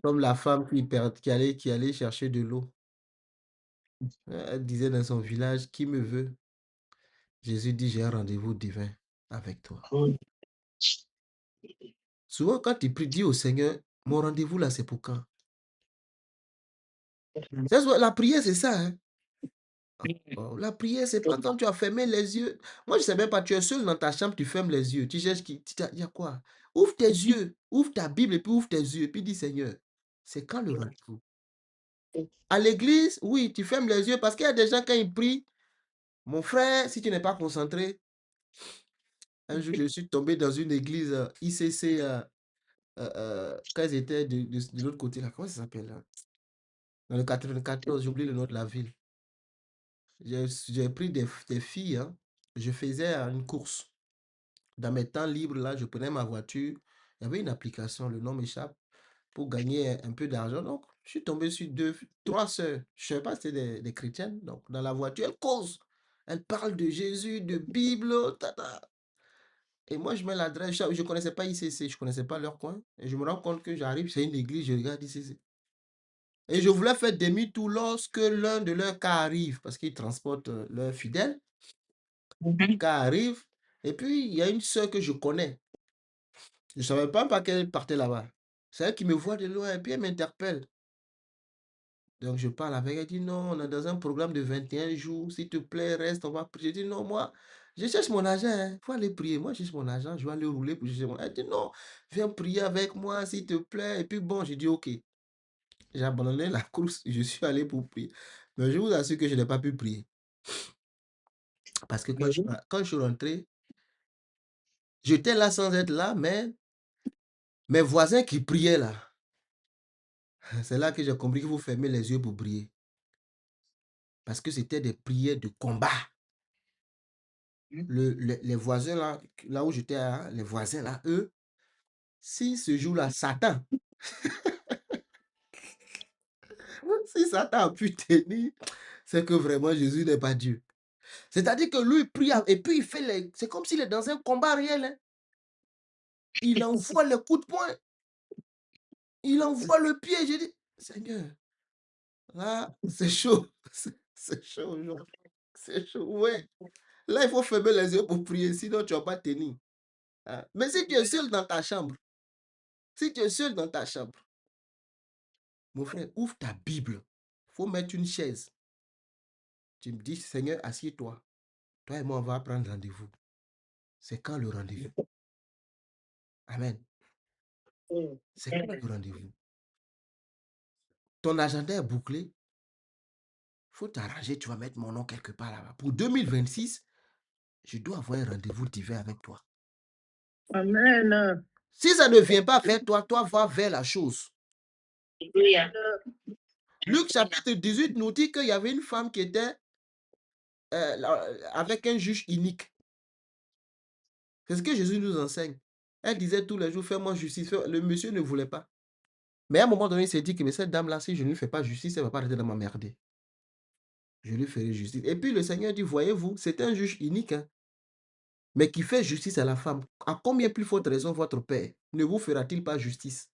Comme la femme qui allait chercher de l'eau. Elle disait dans son village, qui me veut? Jésus dit, j'ai un rendez-vous divin avec toi.
Oui.
Souvent, quand tu pries, dis au Seigneur, mon rendez-vous là, c'est pour quand? La prière, c'est ça. Hein? Oh, la prière, c'est pas quand tu as fermé les yeux. Moi, je ne sais même pas, tu es seul dans ta chambre, tu fermes les yeux. Tu cherches qui? Il y a quoi? Ouvre tes yeux, ouvre ta Bible et puis ouvre tes yeux. Et puis dis, Seigneur, c'est quand le rendez-vous? À l'église, oui, tu fermes les yeux parce qu'il y a des gens, quand ils prient, mon frère, si tu n'es pas concentré, un jour, je suis tombé dans une église ICC, quand ils étaient de l'autre côté, là, comment ça s'appelle là? Dans le 94, j'oublie le nom de la ville. J'ai pris des filles, hein. je faisais une course. Dans mes temps libres, là, je prenais ma voiture. Il y avait une application, le nom m'échappe, pour gagner un peu d'argent. Donc, je suis tombé sur trois sœurs. Je ne savais pas si c'était des chrétiennes. Donc, dans la voiture, elles causent. Elles parlent de Jésus, de Bible, tata. Et moi, je mets l'adresse. Je ne connaissais pas ICC, je ne connaissais pas leur coin. Et je me rends compte que j'arrive, c'est une église, je regarde ICC. Et je voulais faire demi-tour lorsque l'un de leurs cas arrive, parce qu'ils transportent leurs fidèles. Cas arrive. Et puis, il y a une sœur que je connais. Je ne savais pas qu'elle partait là-bas. C'est elle qui me voit de loin et puis elle m'interpelle. Donc je parle avec elle, elle dit non, on est dans un programme de 21 jours, s'il te plaît, reste, on va prier. Je dis non, moi, je cherche mon argent, il faut aller prier. Moi, je cherche mon argent, je vais aller rouler pour chercher mon argent. Elle dit non, viens prier avec moi, s'il te plaît. Et puis bon, j'ai dit ok. J'ai abandonné la course, je suis allé pour prier. Mais je vous assure que je n'ai pas pu prier. Parce que quand je suis rentré, j'étais là sans être là, mais mes voisins qui priaient là, c'est là que j'ai compris qu'il faut fermer les yeux pour prier. Parce que c'était des prières de combat. Les voisins là où j'étais, les voisins là, eux, si ce jour-là, Satan, si Satan a pu tenir, c'est que vraiment Jésus n'est pas Dieu. C'est-à-dire que lui prie et puis il fait les. C'est comme s'il est dans un combat réel. Hein. Il envoie les coups de poing. Il envoie le pied. J'ai dit, Seigneur, là, c'est chaud. C'est chaud aujourd'hui. C'est chaud. Ouais. Là, il faut fermer les yeux pour prier, sinon tu ne vas pas tenir. Hein. Mais si tu es seul dans ta chambre, si tu es seul dans ta chambre, mon frère, ouvre ta Bible. Il faut mettre une chaise. Tu me dis, Seigneur, assieds-toi. Toi et moi, on va prendre rendez-vous. C'est quand le rendez-vous? Amen. C'est quand le rendez-vous? Ton agenda est bouclé. Il faut t'arranger. Tu vas mettre mon nom quelque part là-bas. Pour 2026, je dois avoir un rendez-vous divin avec toi.
Amen.
Si ça ne vient pas vers toi, toi va vers la chose. Luc chapitre 18 nous dit qu'il y avait une femme qui était avec un juge unique. C'est ce que Jésus nous enseigne. Elle disait tous les jours, fais-moi justice. Le monsieur ne voulait pas. Mais à un moment donné, il s'est dit que mais cette dame-là, si je ne lui fais pas justice, elle ne va pas rester dans ma merde. Je lui ferai justice. Et puis le Seigneur dit, voyez-vous, c'est un juge unique, hein, mais qui fait justice à la femme. À combien plus forte raison votre Père ne vous fera-t-il pas justice?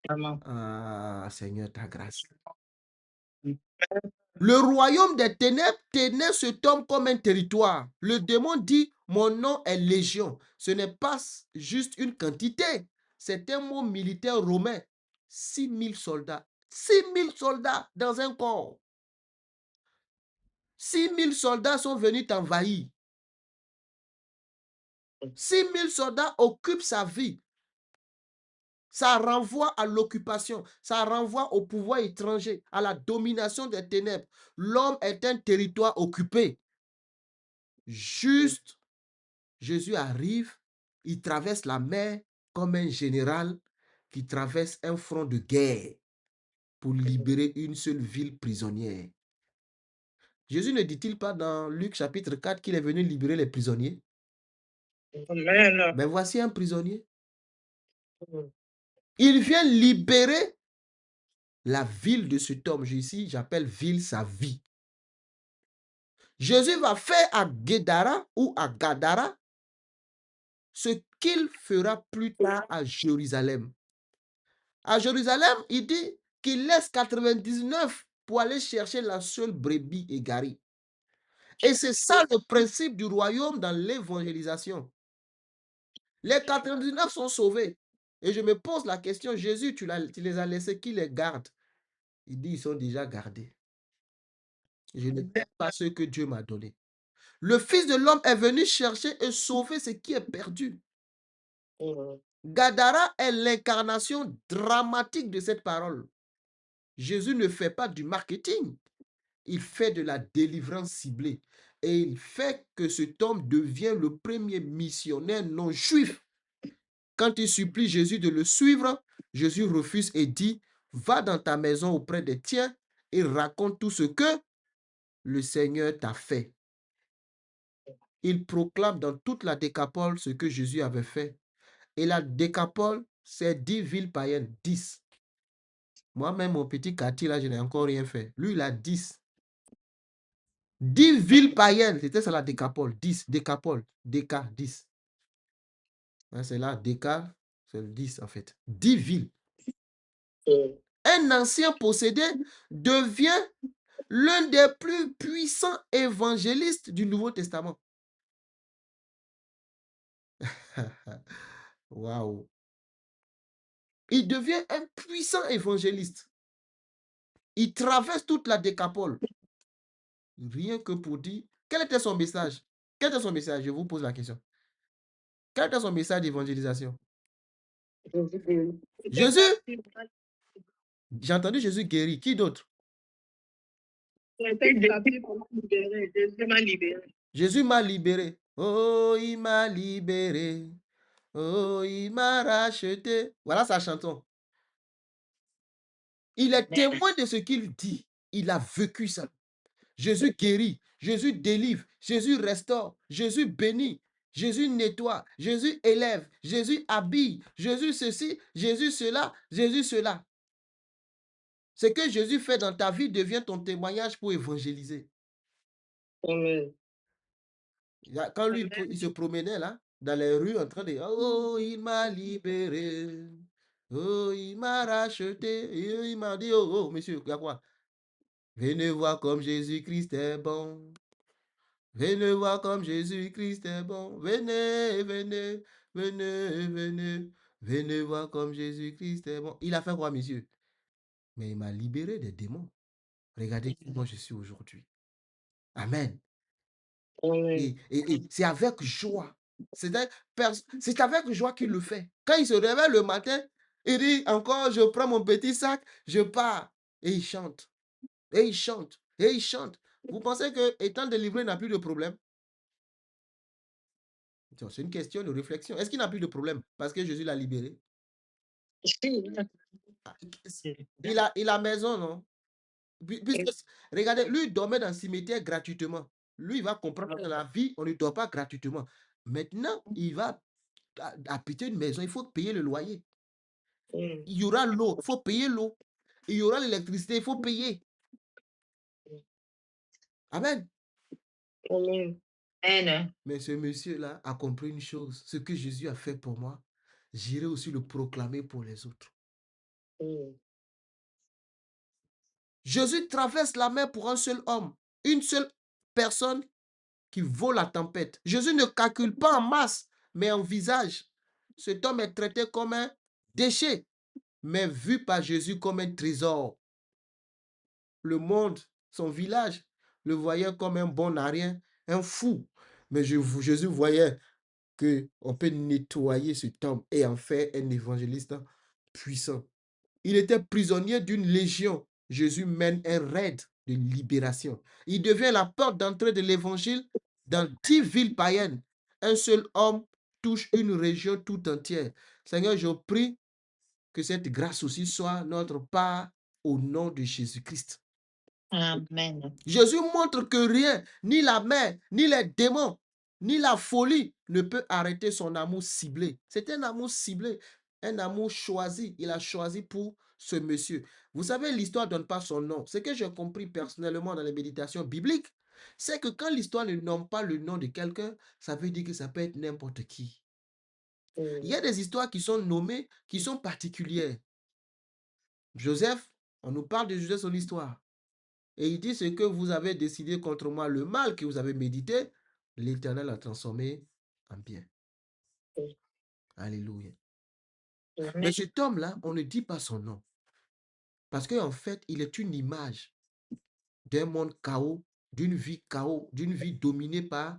Ah, Seigneur, ta grâce. Le royaume des ténèbres tenait cet homme comme un territoire. Le démon dit, mon nom est Légion. Ce n'est pas juste une quantité. C'est un mot militaire romain. 6000 soldats. 6000 soldats dans un corps. 6000 soldats sont venus t'envahir. 6000 soldats occupent sa vie. Ça renvoie à l'occupation, ça renvoie au pouvoir étranger, à la domination des ténèbres. L'homme est un territoire occupé. Juste, Jésus arrive, il traverse la mer comme un général qui traverse un front de guerre pour libérer une seule ville prisonnière. Jésus ne dit-il pas dans Luc chapitre 4 qu'il est venu libérer les prisonniers? Mais voici un prisonnier. Il vient libérer la ville de cet homme. Ici, j'appelle ville sa vie. Jésus va faire à Guédara ou à Gadara ce qu'il fera plus tard à Jérusalem. À Jérusalem, il dit qu'il laisse 99 pour aller chercher la seule brebis égarée. Et c'est ça le principe du royaume dans l'évangélisation. Les 99 sont sauvés. Et je me pose la question, Jésus, tu les as laissés, qui les garde? Il dit, ils sont déjà gardés. Je ne perds pas ce que Dieu m'a donné. Le Fils de l'homme est venu chercher et sauver ce qui est perdu. Gadara est l'incarnation dramatique de cette parole. Jésus ne fait pas du marketing. Il fait de la délivrance ciblée. Et il fait que cet homme devient le premier missionnaire non juif. Quand il supplie Jésus de le suivre, Jésus refuse et dit, va dans ta maison auprès des tiens et raconte tout ce que le Seigneur t'a fait. il proclame dans toute la Décapole ce que Jésus avait fait. Et la Décapole, c'est 10 villes païennes, 10. Moi-même, mon petit quartier, là, je n'ai encore rien fait. Lui, il a 10. 10 villes païennes, c'était ça la Décapole, 10, Décapole, Déca, 10. Hein, c'est là, Déca, c'est le 10 en fait. 10 villes. Un ancien possédé devient l'un des plus puissants évangélistes du Nouveau Testament. Waouh! Il devient un puissant évangéliste. Il traverse toute la Décapole. Rien que pour dire, quel était son message? Quel était son message? Je vous pose la question. Quel était son message d'évangélisation? Jésus, j'ai entendu Jésus guéri. Qui d'autre?
Jésus m'a libéré.
Jésus m'a libéré. Oh, il m'a libéré. Oh, il m'a racheté. Voilà sa chanson. Il est témoin de ce qu'il dit. Il a vécu ça. Jésus guérit, Jésus délivre, Jésus restaure, Jésus bénit, Jésus nettoie, Jésus élève, Jésus habille, Jésus ceci, Jésus cela, Jésus cela. Ce que Jésus fait dans ta vie devient ton témoignage pour évangéliser.
Amen.
Quand lui, il se promenait là, dans les rues en train de « Oh, il m'a libéré. Oh, il m'a racheté. » Et il m'a dit « Oh, oh, monsieur, il y a quoi? Venez voir comme Jésus-Christ est bon. Venez voir comme Jésus-Christ est bon. Venez, venez, venez, venez. Venez voir comme Jésus-Christ est bon. » Il a fait quoi, monsieur? Mais il m'a libéré des démons. Regardez qui moi je suis aujourd'hui. Amen.
Amen.
Et c'est avec joie. C'est avec joie qu'il le fait. Quand il se réveille le matin, il dit encore, je prends mon petit sac, je pars. Et il chante. Et il chante. Et il chante. Vous pensez que étant délivré, il n'a plus de problème? C'est une question de réflexion. Est-ce qu'il n'a plus de problème parce que Jésus l'a libéré? Ah, il a maison, non? Puisque, regardez, lui, il dormait dans le cimetière gratuitement. Lui, il va comprendre que dans la vie, on ne dort pas gratuitement. Maintenant, il va habiter une maison, il faut payer le loyer. Il y aura l'eau, il faut payer l'eau. Il y aura l'électricité, il faut payer. Amen.
Amen. Amen.
Mais ce monsieur-là a compris une chose. Ce que Jésus a fait pour moi, j'irai aussi le proclamer pour les autres. Jésus traverse la mer pour un seul homme, une seule personne qui vaut la tempête. Jésus ne calcule pas en masse, mais en visage. Cet homme est traité comme un déchet, mais vu par Jésus comme un trésor. Le monde, son village, le voyait comme un bon à rien, un fou. Mais Jésus voyait qu'on peut nettoyer cet homme et en faire un évangéliste puissant. Il était prisonnier d'une légion. Jésus mène un raid de libération. Il devient la porte d'entrée de l'évangile dans 10 villes païennes. Un seul homme touche une région tout entière. Seigneur, je prie que cette grâce aussi soit notre part au nom de Jésus-Christ.
Amen.
Jésus montre que rien, ni la mer, ni les démons, ni la folie ne peut arrêter son amour ciblé. C'est un amour ciblé, un amour choisi. Il a choisi pour ce monsieur. Vous savez, l'histoire ne donne pas son nom. Ce que j'ai compris personnellement dans les méditations bibliques, c'est que quand l'histoire ne nomme pas le nom de quelqu'un, ça veut dire que ça peut être n'importe qui. Il y a des histoires qui sont nommées, qui sont particulières. Joseph, on nous parle de Joseph, son histoire. Et il dit, ce que vous avez décidé contre moi, le mal que vous avez médité, l'Éternel a transformé en bien. Alléluia. Mais cet homme-là, on ne dit pas son nom. Parce qu'en fait, il est une image d'un monde chaos, d'une vie dominée par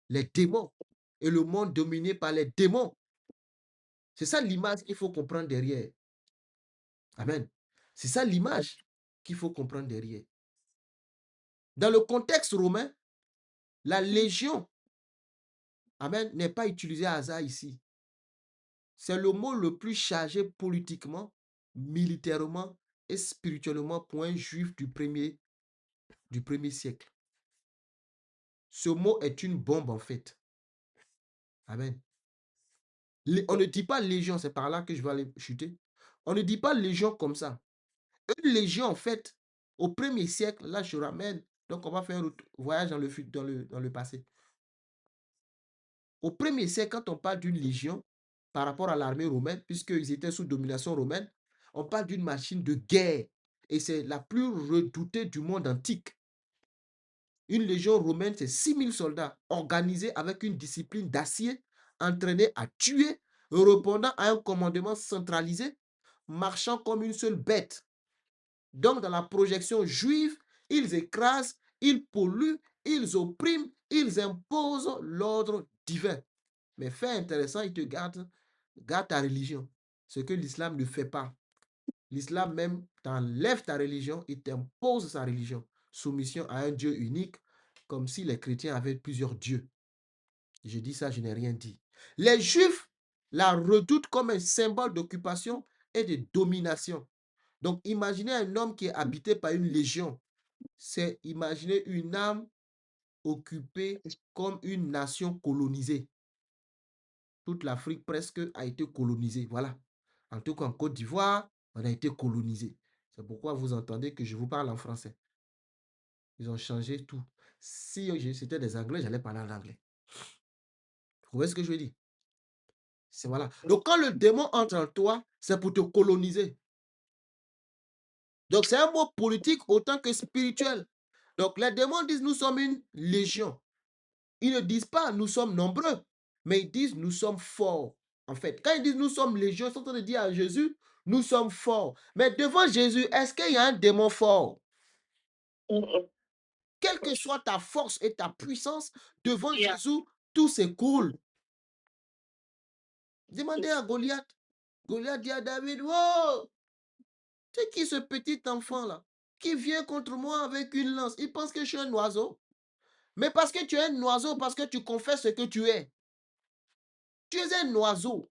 les démons. Et le monde dominé par les démons. C'est ça l'image qu'il faut comprendre derrière. Amen. C'est ça l'image qu'il faut comprendre derrière. Dans le contexte romain, la légion, amen, n'est pas utilisée à hasard ici. C'est le mot le plus chargé politiquement, militairement et spirituellement pour un juif du premier siècle. Ce mot est une bombe en fait. Amen. On ne dit pas légion, c'est par là que je vais aller chuter. On ne dit pas légion comme ça. Une légion, en fait, au 1er siècle, là je ramène, donc on va faire un voyage dans le passé. Au 1er siècle, quand on parle d'une légion, par rapport à l'armée romaine, puisqu'ils étaient sous domination romaine, on parle d'une machine de guerre. Et c'est la plus redoutée du monde antique. Une légion romaine, c'est 6000 soldats organisés avec une discipline d'acier, entraînés à tuer, répondant à un commandement centralisé, marchant comme une seule bête. Donc, dans la projection juive, ils écrasent, ils polluent, ils oppriment, ils imposent l'ordre divin. Mais fait intéressant, ils te gardent, garde ta religion. Ce que l'islam ne fait pas. L'islam même t'enlève ta religion, il t'impose sa religion. Soumission à un Dieu unique, comme si les chrétiens avaient plusieurs dieux. Je dis ça, je n'ai rien dit. Les Juifs la redoutent comme un symbole d'occupation et de domination. Donc, imaginez un homme qui est habité par une légion. C'est imaginer une âme occupée comme une nation colonisée. Toute l'Afrique presque a été colonisée. Voilà. En tout cas, en Côte d'Ivoire, on a été colonisé. C'est pourquoi vous entendez que je vous parle en français. Ils ont changé tout. Si c'était des Anglais, j'allais parler en anglais. Vous voyez ce que je veux dire? C'est voilà. Donc, quand le démon entre en toi, c'est pour te coloniser. Donc, c'est un mot politique autant que spirituel. Donc, les démons disent nous sommes une légion. Ils ne disent pas nous sommes nombreux, mais ils disent nous sommes forts. En fait, quand ils disent nous sommes légion, ils sont en train de dire à Jésus, nous sommes forts. Mais devant Jésus, est-ce qu'il y a un démon fort? Quelle que soit ta force et ta puissance, devant Jésus, tout s'écroule. Demandez à Goliath. Goliath dit à David, wow, c'est qui ce petit enfant-là qui vient contre moi avec une lance? Il pense que je suis un oiseau. Mais parce que tu es un oiseau, parce que tu confesses ce que tu es. Tu es un oiseau.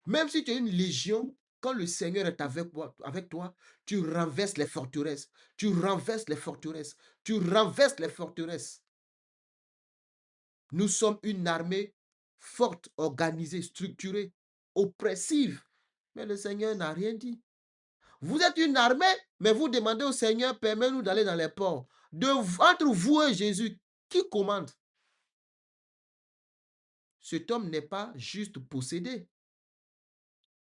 Même si tu es une légion, quand le Seigneur est avec toi, tu renverses les forteresses. Tu renverses les forteresses. Tu renverses les forteresses. Nous sommes une armée forte, organisée, structurée, oppressive. Mais le Seigneur n'a rien dit. Vous êtes une armée, mais vous demandez au Seigneur, permets-nous d'aller dans les ports. Entre vous et Jésus, qui commande? Cet homme n'est pas juste possédé.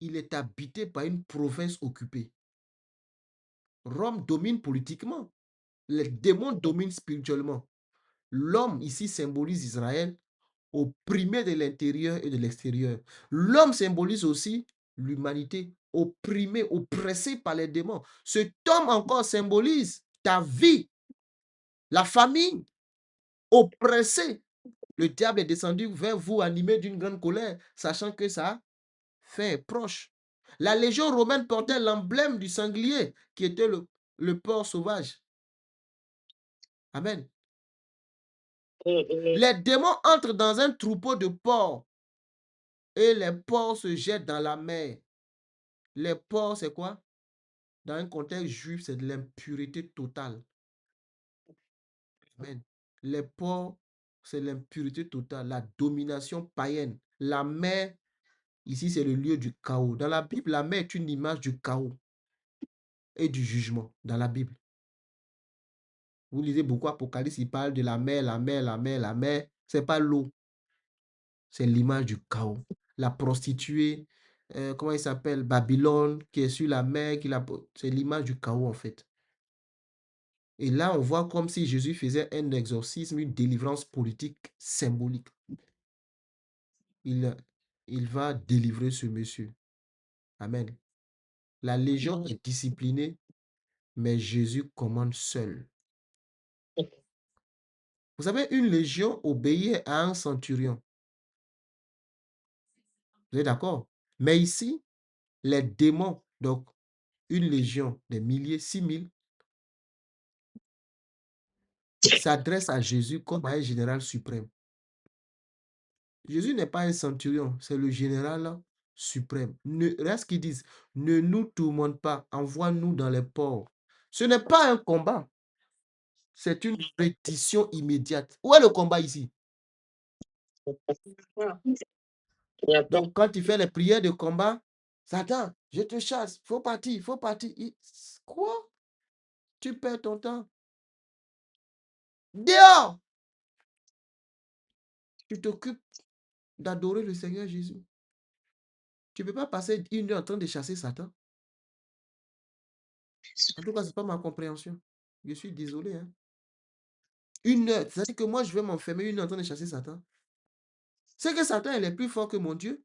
Il est habité par une province occupée. Rome domine politiquement. Les démons dominent spirituellement. L'homme ici symbolise Israël, opprimé de l'intérieur et de l'extérieur. L'homme symbolise aussi l'humanité, opprimée, oppressée par les démons. Cet homme encore symbolise ta vie, la famille, oppressée. Le diable est descendu vers vous animé d'une grande colère, sachant que sa fin est proche. La légion romaine portait l'emblème du sanglier, qui était le porc sauvage. Amen. Les démons entrent dans un troupeau de porcs et les porcs se jettent dans la mer. Les porcs, c'est quoi? Dans un contexte juif, c'est de l'impureté totale. Amen. Les porcs, c'est l'impureté totale, la domination païenne. La mer, ici, c'est le lieu du chaos. Dans la Bible, la mer est une image du chaos et du jugement. Dans la Bible. Vous lisez beaucoup Apocalypse, il parle de la mer, la mer, la mer, la mer. Ce n'est pas l'eau. C'est l'image du chaos. La prostituée, comment il s'appelle? Babylone, qui est sur la mer, c'est l'image du chaos en fait. Et là, on voit comme si Jésus faisait un exorcisme, une délivrance politique symbolique. Il, il va délivrer ce monsieur. Amen. La légion est disciplinée, mais Jésus commande seul. Vous savez, une légion obéit à un centurion. Vous êtes d'accord? Mais ici, les démons, donc une légion des milliers, 6000, s'adressent à Jésus comme à un général suprême. Jésus n'est pas un centurion, c'est le général suprême. Regarde ce qu'ils disent, ne nous tourmente pas, envoie-nous dans les ports. Ce n'est pas un combat. C'est une reddition immédiate. Où est le combat ici? Donc, quand tu fais les prières de combat, Satan, je te chasse, faut partir, faut partir. Quoi? Tu perds ton temps. Dehors! Tu t'occupes d'adorer le Seigneur Jésus. Tu ne peux pas passer 1 heure en train de chasser Satan. En tout cas, ce n'est pas ma compréhension. Je suis désolé. Hein. 1 heure. C'est-à-dire que moi, je vais m'enfermer 1 heure en train de chasser Satan. C'est que Satan, il est plus fort que mon Dieu.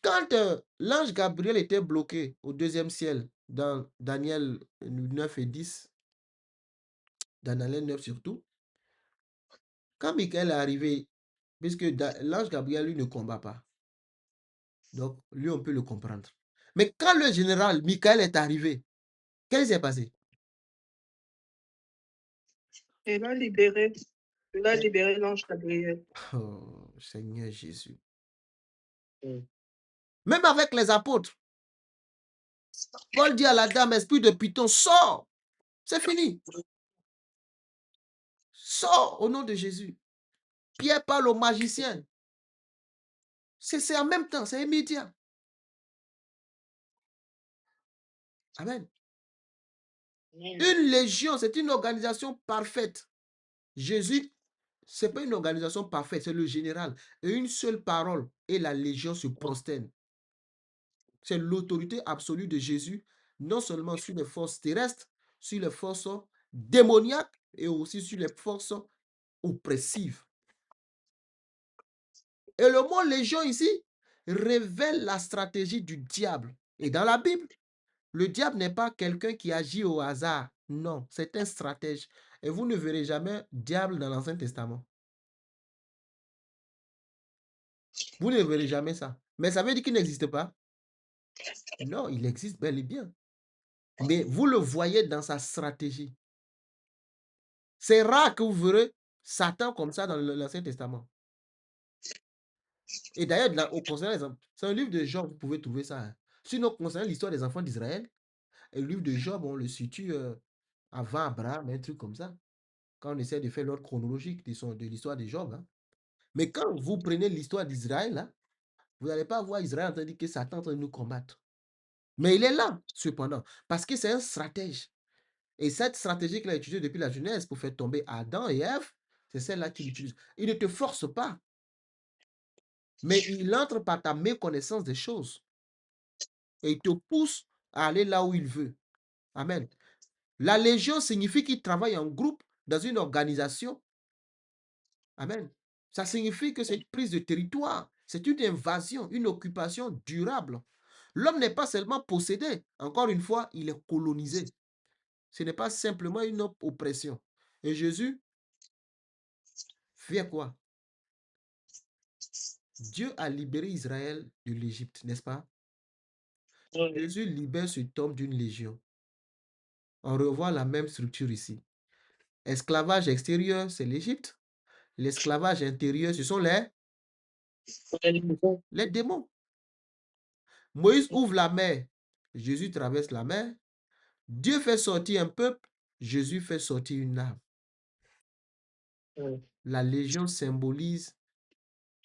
Quand l'ange Gabriel était bloqué au 2e ciel, dans Daniel 9 et 10, dans Daniel 9 surtout, quand Michael est arrivé, puisque l'ange Gabriel, lui, ne combat pas. Donc, lui, on peut le comprendre. Mais quand le général Michael est arrivé, qu'est-ce qui s'est passé?
Il a libéré l'ange Gabriel.
Oh, Seigneur Jésus. Même avec les apôtres, Paul dit à la dame, esprit de Python, sors. C'est fini. Sors au nom de Jésus. Pierre parle au magicien. C'est en même temps, c'est immédiat. Amen. Une légion, c'est une organisation parfaite. Jésus, ce n'est pas une organisation parfaite, c'est le général. Et une seule parole et la légion se prosterne. C'est l'autorité absolue de Jésus, non seulement sur les forces terrestres, sur les forces démoniaques et aussi sur les forces oppressives. Et le mot légion ici révèle la stratégie du diable. Et dans la Bible, le diable n'est pas quelqu'un qui agit au hasard. Non, c'est un stratège. Et vous ne verrez jamais diable dans l'Ancien Testament. Vous ne verrez jamais ça. Mais ça veut dire qu'il n'existe pas? Non, il existe bel et bien. Mais vous le voyez dans sa stratégie. C'est rare que vous verrez Satan comme ça dans l'Ancien Testament. Et d'ailleurs, concernant c'est un livre de Job, vous pouvez trouver ça. Hein. Sinon, concernant l'histoire des enfants d'Israël, le livre de Job, on le situe avant Abraham, un truc comme ça. Quand on essaie de faire l'ordre chronologique de l'histoire de Job. Hein. Mais quand vous prenez l'histoire d'Israël, hein, vous n'allez pas voir Israël en train de dire que Satan est en train de nous combattre. Mais il est là, cependant, parce que c'est un stratège. Et cette stratégie qu'il a utilisée depuis la Genèse pour faire tomber Adam et Ève, c'est celle-là qu'il utilise. Il ne te force pas, mais il entre par ta méconnaissance des choses. Et il te pousse à aller là où il veut. Amen. La légion signifie qu'il travaille en groupe dans une organisation. Amen. Ça signifie que c'est une prise de territoire. C'est une invasion, une occupation durable. L'homme n'est pas seulement possédé. Encore une fois, il est colonisé. Ce n'est pas simplement une oppression. Et Jésus fait quoi? Dieu a libéré Israël de l'Égypte, n'est-ce pas? Jésus libère cet homme d'une légion. On revoit la même structure ici. Esclavage extérieur, c'est l'Égypte. L'esclavage intérieur, ce sont les démons. Moïse ouvre la mer. Jésus traverse la mer. Dieu fait sortir un peuple. Jésus fait sortir une âme. La légion symbolise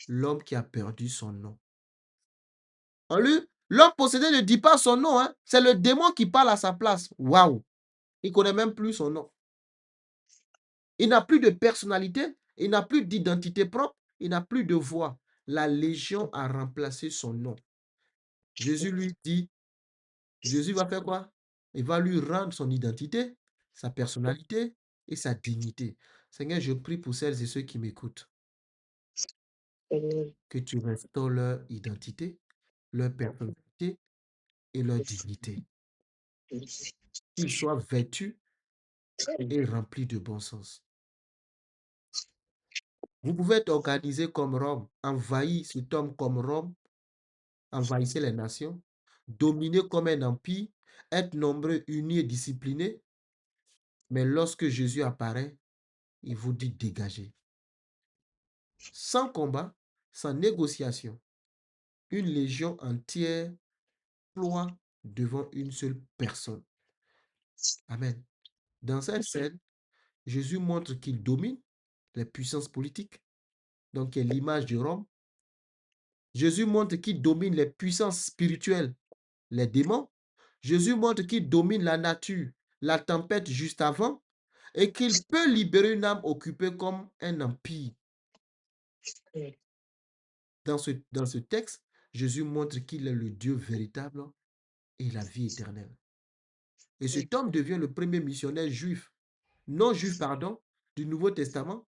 l'homme qui a perdu son nom. En lui, l'homme possédé ne dit pas son nom. Hein. C'est le démon qui parle à sa place. Waouh! Il ne connaît même plus son nom. Il n'a plus de personnalité. Il n'a plus d'identité propre. Il n'a plus de voix. La légion a remplacé son nom. Jésus lui dit, Jésus va faire quoi? Il va lui rendre son identité, sa personnalité et sa dignité. Seigneur, je prie pour celles et ceux qui m'écoutent, que tu restaures leur identité, leur personnalité et leur dignité. Qu'ils soient vêtus et remplis de bon sens. Vous pouvez être organisé comme Rome, envahir cet homme comme Rome, envahissez les nations, dominer comme un empire, être nombreux, unis et disciplinés. Mais lorsque Jésus apparaît, il vous dit dégagez. Sans combat, sans négociation, une légion entière ploie devant une seule personne. Amen. Dans cette scène, Jésus montre qu'il domine les puissances politiques, donc qui est l'image de Rome. Jésus montre qu'il domine les puissances spirituelles, les démons. Jésus montre qu'il domine la nature, la tempête juste avant, et qu'il peut libérer une âme occupée comme un empire. Dans ce texte, Jésus montre qu'il est le Dieu véritable et la vie éternelle. Et cet homme devient le premier missionnaire juif, non juif, pardon, du Nouveau Testament,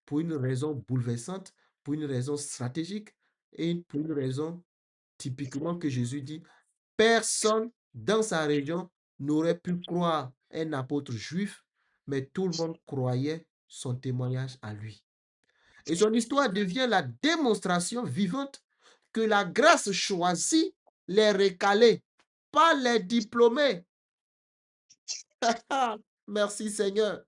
pour une raison bouleversante, pour une raison stratégique et pour une raison typiquement que Jésus dit, personne dans sa région n'aurait pu croire un apôtre juif, mais tout le monde croyait son témoignage à lui. Et son histoire devient la démonstration vivante que la grâce choisit les recalés, pas les diplômés. Merci Seigneur.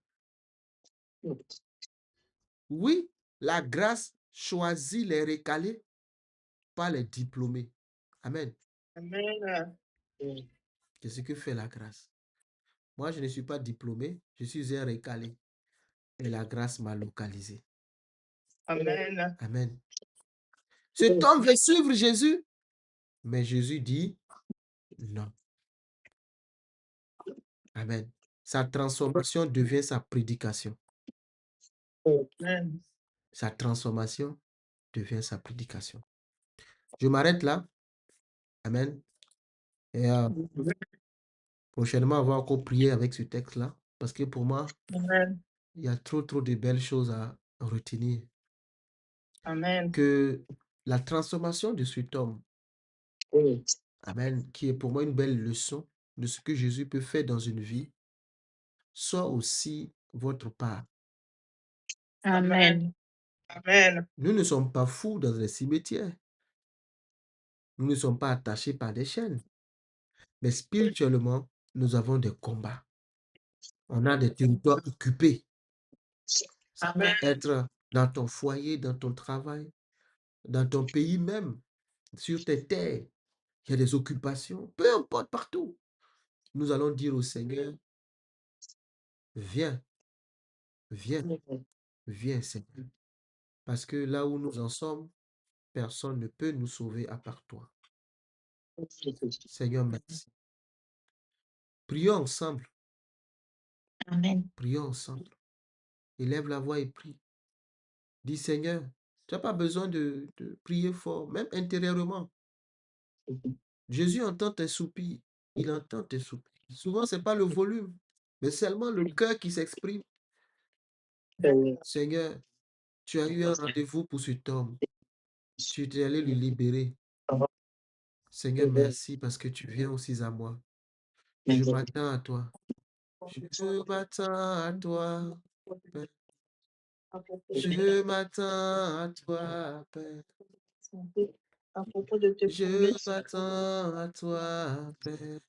Oui, la grâce choisit les recalés, pas les diplômés. Amen.
Amen.
Qu'est-ce que fait la grâce? Moi, je ne suis pas diplômé, je suis un recalé. Et la grâce m'a localisé.
Amen.
Amen. Cet homme veut suivre Jésus, mais Jésus dit non. Amen. Sa transformation devient sa prédication.
Amen.
Sa transformation devient sa prédication. Je m'arrête là. Amen. Et prochainement, on va encore prier avec ce texte-là. Parce que pour moi,
Amen.
il y a trop de belles choses à retenir.
Amen.
Que la transformation de cet homme, amen, qui est pour moi une belle leçon de ce que Jésus peut faire dans une vie, soit aussi votre part.
Amen. Amen.
Nous ne sommes pas fous dans les cimetières. Nous ne sommes pas attachés par des chaînes. Mais spirituellement, nous avons des combats. On a des territoires occupés. Ça peut
Amen.
être dans ton foyer, dans ton travail, dans ton pays même, sur tes terres. Il y a des occupations, peu importe, partout. Nous allons dire au Seigneur, viens, viens, viens, Seigneur. Parce que là où nous en sommes, personne ne peut nous sauver à part toi. Seigneur, merci. Prions ensemble.
Amen.
Prions ensemble. Élève la voix et prie. Dis, Seigneur, tu n'as pas besoin de prier fort, même intérieurement. Jésus entend tes soupirs. Il entend tes soupirs. Souvent, ce n'est pas le volume, mais seulement le cœur qui s'exprime. Seigneur, tu as eu un rendez-vous pour cet homme. Tu es allé le libérer. Seigneur, merci parce que tu viens aussi à moi. Je m'attends à toi. Je m'attends à toi, Père. Je m'attends à toi, Père.
À propos de tes
Je
promesses,
m'attends à toi, Père.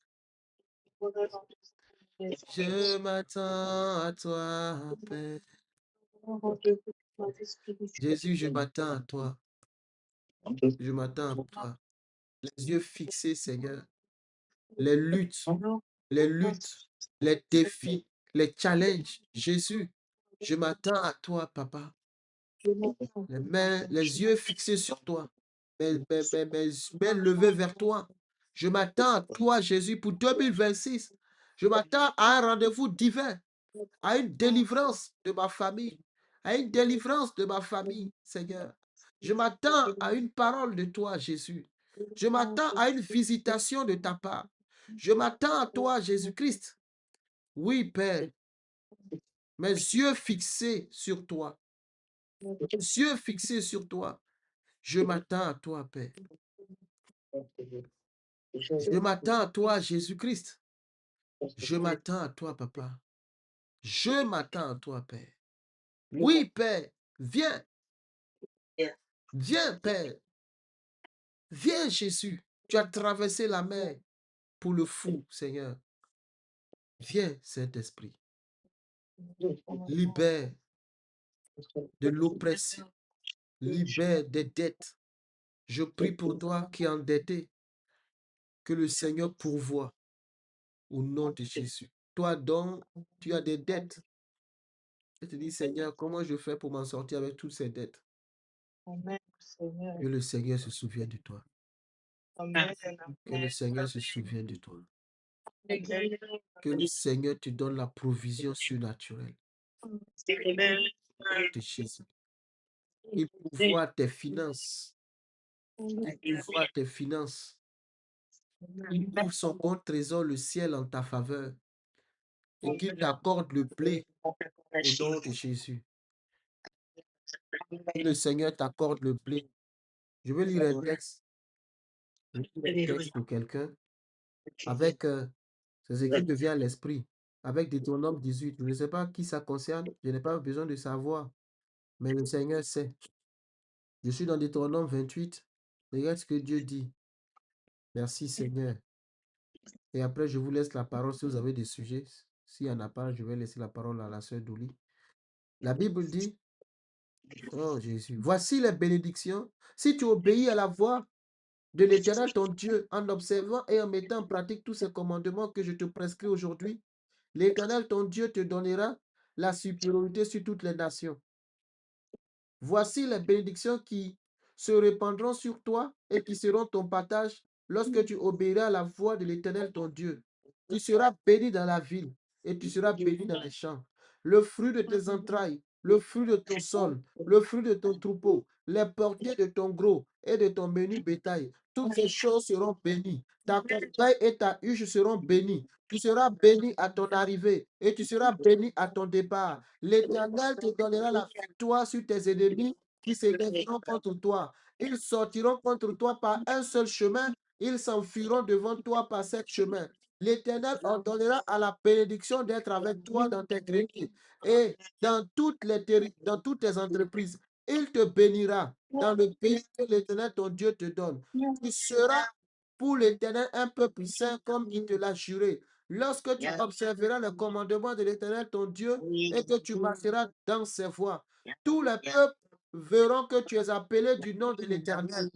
Je m'attends à toi, Père. Jésus, je m'attends à toi. Je m'attends à toi. Les yeux fixés, Seigneur. Les luttes, les défis, les challenges. Jésus, je m'attends à toi, Papa. Les mains, les yeux fixés sur toi. Mes mains levées vers toi. Je m'attends à toi, Jésus, pour 2026. Je m'attends à un rendez-vous divin, à une délivrance de ma famille, à une délivrance de ma famille, Seigneur. Je m'attends à une parole de toi, Jésus. Je m'attends à une visitation de ta part. Je m'attends à toi, Jésus-Christ. Oui, Père, mes yeux fixés sur toi. Yeux fixés sur toi. Je m'attends à toi, Père. Je m'attends à toi, Jésus-Christ. Je m'attends à toi, Papa. Je m'attends à toi, Père. Oui, Père, viens. Viens, Père. Viens, Jésus. Tu as traversé la mer pour le fou, Seigneur. Viens, Saint-Esprit. Libère de l'oppression. Libère des dettes. Je prie pour toi qui es endetté, Que le Seigneur pourvoie au nom de Jésus. Toi donc, tu as des dettes. Je te dis, Seigneur, comment je fais pour m'en sortir avec toutes ces dettes? Que le Seigneur se souvienne de toi. Que le Seigneur se souvienne de toi. Que le Seigneur te donne la provision surnaturelle de Jésus. Il pourvoit tes finances. Il pourvoit tes finances. Il ouvre son compte trésor, le ciel en ta faveur. Et qu'il t'accorde le blé au nom de Jésus. Que le Seigneur t'accorde le blé. Je vais lire un texte. Je vais lire un texte pour quelqu'un. Avec ces écrits me vient à l'esprit. Avec Deutéronome 18. Je ne sais pas qui ça concerne. Je n'ai pas besoin de savoir. Mais le Seigneur sait. Je suis dans Deutéronome 28. Regarde ce que Dieu dit. Merci Seigneur. Et après, je vous laisse la parole si vous avez des sujets. S'il n'y en a pas, je vais laisser la parole à la sœur Douli. La Bible dit, oh Jésus, voici les bénédictions. Si tu obéis à la voix de l'Éternel ton Dieu en observant et en mettant en pratique tous ces commandements que je te prescris aujourd'hui, l'Éternel ton Dieu te donnera la supériorité sur toutes les nations. Voici les bénédictions qui se répandront sur toi et qui seront ton partage lorsque tu obéiras à la voix de l'Éternel ton Dieu. Tu seras béni dans la ville et tu seras béni dans les champs. Le fruit de tes entrailles, le fruit de ton sol, le fruit de ton troupeau, les portiers de ton gros et de ton menu bétail, toutes ces choses seront bénies. Ta corbeille et ta huche seront bénies. Tu seras béni à ton arrivée et tu seras béni à ton départ. L'Éternel te donnera la victoire sur tes ennemis qui s'élèveront contre toi. Ils sortiront contre toi par un seul chemin. Ils s'enfuiront devant toi par sept chemins. L'Éternel ordonnera à la bénédiction d'être avec toi dans tes greniers et dans toutes tes entreprises. Il te bénira dans le pays que l'Éternel ton Dieu te donne. Tu seras pour l'Éternel un peuple saint comme il te l'a juré. Lorsque tu observeras le commandement de l'Éternel ton Dieu et que tu marcheras dans ses voies, tous les peuples verront que tu es appelé du nom de l'Éternel.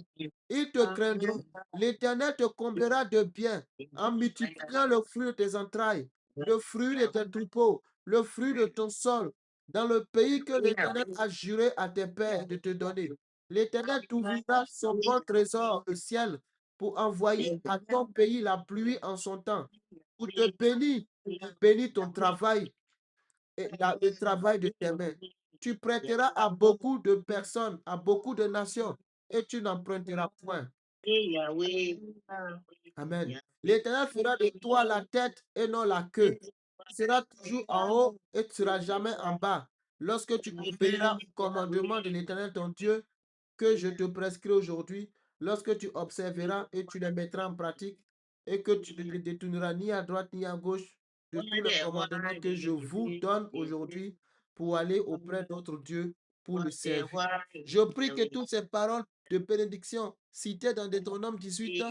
Ils te craindront. L'Éternel te comblera de bien en multipliant le fruit de tes entrailles, le fruit de tes troupeaux, le fruit de ton sol, dans le pays que l'Éternel a juré à tes pères de te donner. L'Éternel t'ouvrira son bon trésor, le ciel, pour envoyer à ton pays la pluie en son temps, pour te bénir, pour bénir ton travail et le travail de tes mains. Tu prêteras à beaucoup de personnes, à beaucoup de nations, et tu n'emprunteras point. Amen. L'Éternel fera de toi la tête et non la queue. Tu seras toujours en haut et tu ne seras jamais en bas. Lorsque tu obéiras au commandement de l'Éternel ton Dieu que je te prescris aujourd'hui, lorsque tu observeras et tu les mettras en pratique et que tu ne les détourneras ni à droite ni à gauche de tous les commandements que je vous donne aujourd'hui pour aller auprès de notre Dieu pour le servir. Je prie que toutes ces paroles de bénédiction citées dans Deutéronome 18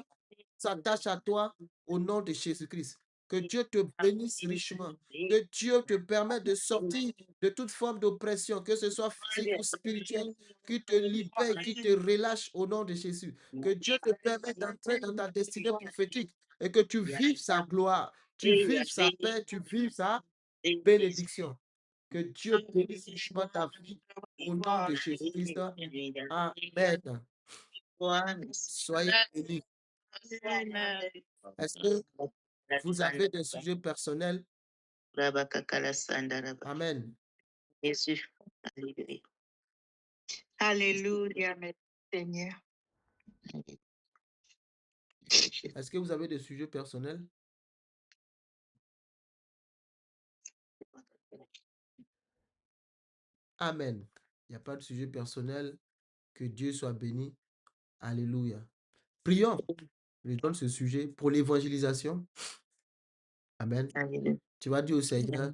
s'attache à toi au nom de Jésus-Christ. Que Dieu te bénisse richement. Que Dieu te permette de sortir de toute forme d'oppression, que ce soit physique ou spirituelle, qui te libère, qui te relâche au nom de Jésus. Que Dieu te permette d'entrer dans ta destinée prophétique et que tu vives sa gloire, tu vives sa paix, tu vives sa bénédiction. Que Dieu bénisse richement ta vie au nom de Jésus-Christ. Amen. Soyez bénis. Est-ce que vous avez des sujets personnels? Amen.
Alléluia, merci Seigneur.
Est-ce que vous avez des sujets personnels? Amen. Il n'y a pas de sujet personnel. Que Dieu soit béni. Alléluia. Prions. Je donne ce sujet pour l'évangélisation. Amen. Tu vas dire au Seigneur,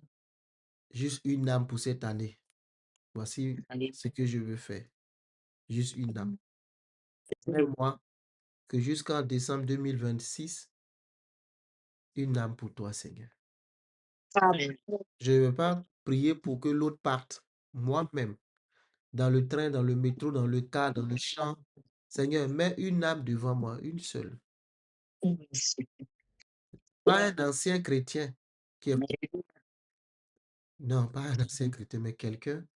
juste une âme pour cette année. Voici ce que je veux faire. Juste une âme. Moi, que jusqu'en décembre 2026, une âme pour toi, Seigneur.
Amen.
Je ne veux pas prier pour que l'autre parte. Moi-même, dans le train, dans le métro, dans le car, dans le champ. Seigneur, mets une âme devant moi, une seule. Pas un ancien chrétien qui est... Non, pas un ancien chrétien, mais quelqu'un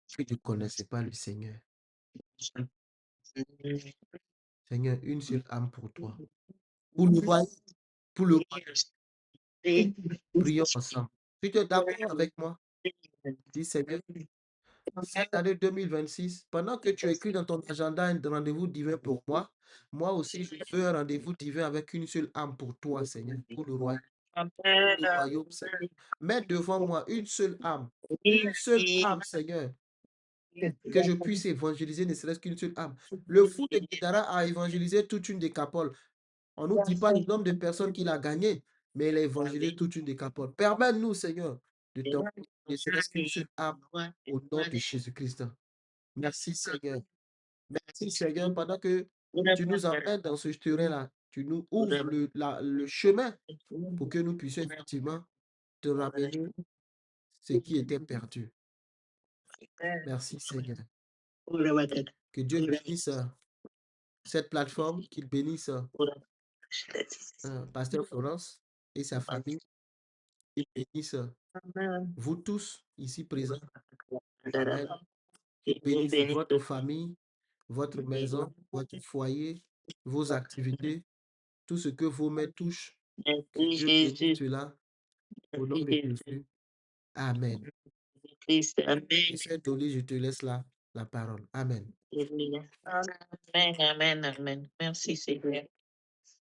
qui ne connaissait pas le Seigneur. Seigneur, une seule âme pour toi. Pour le royaume, pour le royaume. Prions ensemble. Si tu es d'accord avec moi, dis Seigneur, cette année 2026, pendant que tu écris dans ton agenda un rendez-vous divin pour moi, moi aussi, je veux un rendez-vous divin avec une seule âme pour toi, Seigneur, pour le royaume, Seigneur. Mets devant moi une seule âme, Seigneur, que je puisse évangéliser, ne serait-ce qu'une seule âme. Le fou de Guidara a évangélisé toute une décapole. On ne nous dit pas le nombre de personnes qu'il a gagné, mais il a évangélisé toute une décapole. Permets-nous, Seigneur, de t'envoyer ne serait-ce qu'une seule âme au nom de Jésus-Christ. Merci, Seigneur. Merci, Seigneur, pendant que tu nous emmènes dans ce terrain-là, tu nous ouvres le chemin pour que nous puissions effectivement te ramener ce qui était perdu. Merci, Seigneur. Que Dieu bénisse cette plateforme, qu'il bénisse Pasteur Florence et sa famille, qu'il bénisse vous tous ici présents. Amen. Qu'il bénisse votre famille, votre maison, votre foyer, vos activités, tout ce que vos mains touchent. Que Dieu bénisse cela au nom de Jésus. Amen. Monsieur Dolly, je te laisse la parole. Amen.
Amen, amen, amen. Merci Seigneur.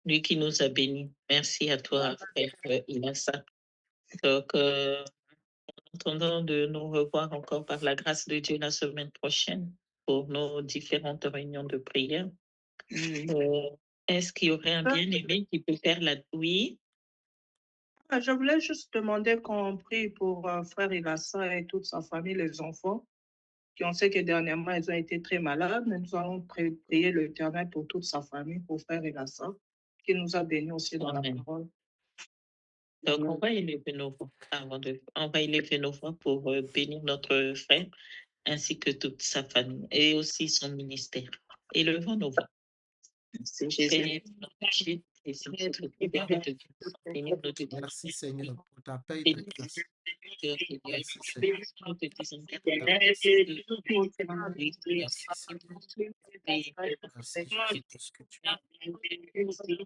Lui qui nous a bénis. Merci à toi, frère Inassa. Donc, attendons de nous revoir encore par la grâce de Dieu la semaine prochaine pour nos différentes réunions de prière. Est-ce qu'il y aurait un bien-aimé qui peut faire la... Oui?
Je voulais juste demander qu'on prie pour frère Inassa et toute sa famille, les enfants, qui on sait que dernièrement, ils ont été très malades, mais nous allons prier l'Éternel pour toute sa famille, pour frère Inassa, qui nous a bénis aussi dans la parole.
Donc, on va élever nos voix on va élever nos voix pour bénir notre frère ainsi que toute sa famille et aussi son ministère. Élevons nos voix. Jésus,
merci Seigneur pour ta paix et ta grâce. Merci Seigneur. Merci Seigneur. Merci Jésus pour ce que tu as. Merci Seigneur.
Seigneur,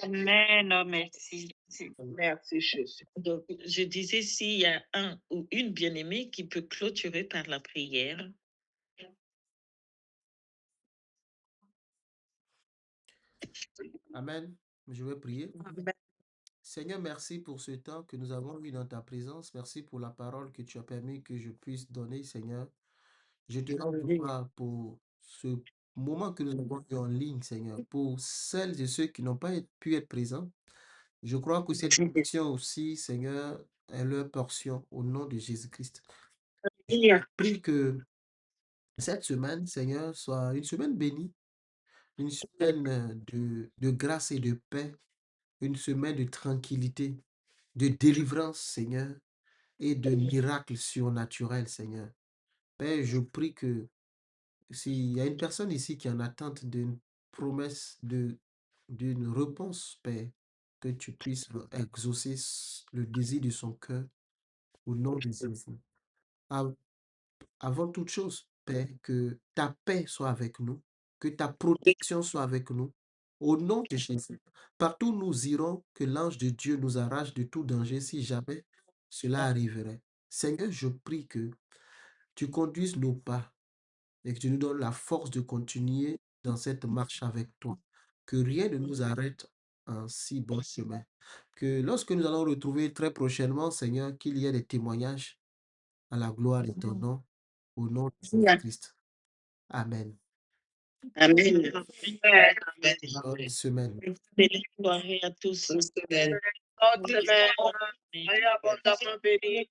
Amen, oh, merci.
Merci Jésus.
Donc, je disais, s'il y a un ou une bien-aimée qui peut clôturer par la prière.
Amen. Je vais prier. Seigneur, merci pour ce temps que nous avons eu dans ta présence. Merci pour la parole que tu as permis que je puisse donner, Seigneur. Je te rends gloire pour ce moment que nous avons eu en ligne, Seigneur, pour celles et ceux qui n'ont pas pu être présents, je crois que cette bénédiction aussi, Seigneur, est leur portion au nom de Jésus-Christ. Je prie que cette semaine, Seigneur, soit une semaine bénie, une semaine de grâce et de paix, une semaine de tranquillité, de délivrance, Seigneur, et de miracles surnaturels, Seigneur. Père, je prie que s'il y a une personne ici qui est en attente d'une promesse, d'une réponse, Père, que tu puisses exaucer le désir de son cœur au nom de Jésus. Avant toute chose, Père, que ta paix soit avec nous, que ta protection soit avec nous, au nom de Jésus. Partout où nous irons, que l'ange de Dieu nous arrache de tout danger si jamais cela arriverait. Seigneur, je prie que tu conduises nos pas et que tu nous donnes la force de continuer dans cette marche avec toi. Que rien ne nous arrête en si bon chemin. Que lorsque nous allons retrouver très prochainement, Seigneur, qu'il y ait des témoignages à la gloire de ton nom, au nom de Jésus-Christ. Amen.
Amen.
Bonne semaine.
Belle soirée à tous.
Bonne semaine.
Amen.
Soyez abondamment bénis.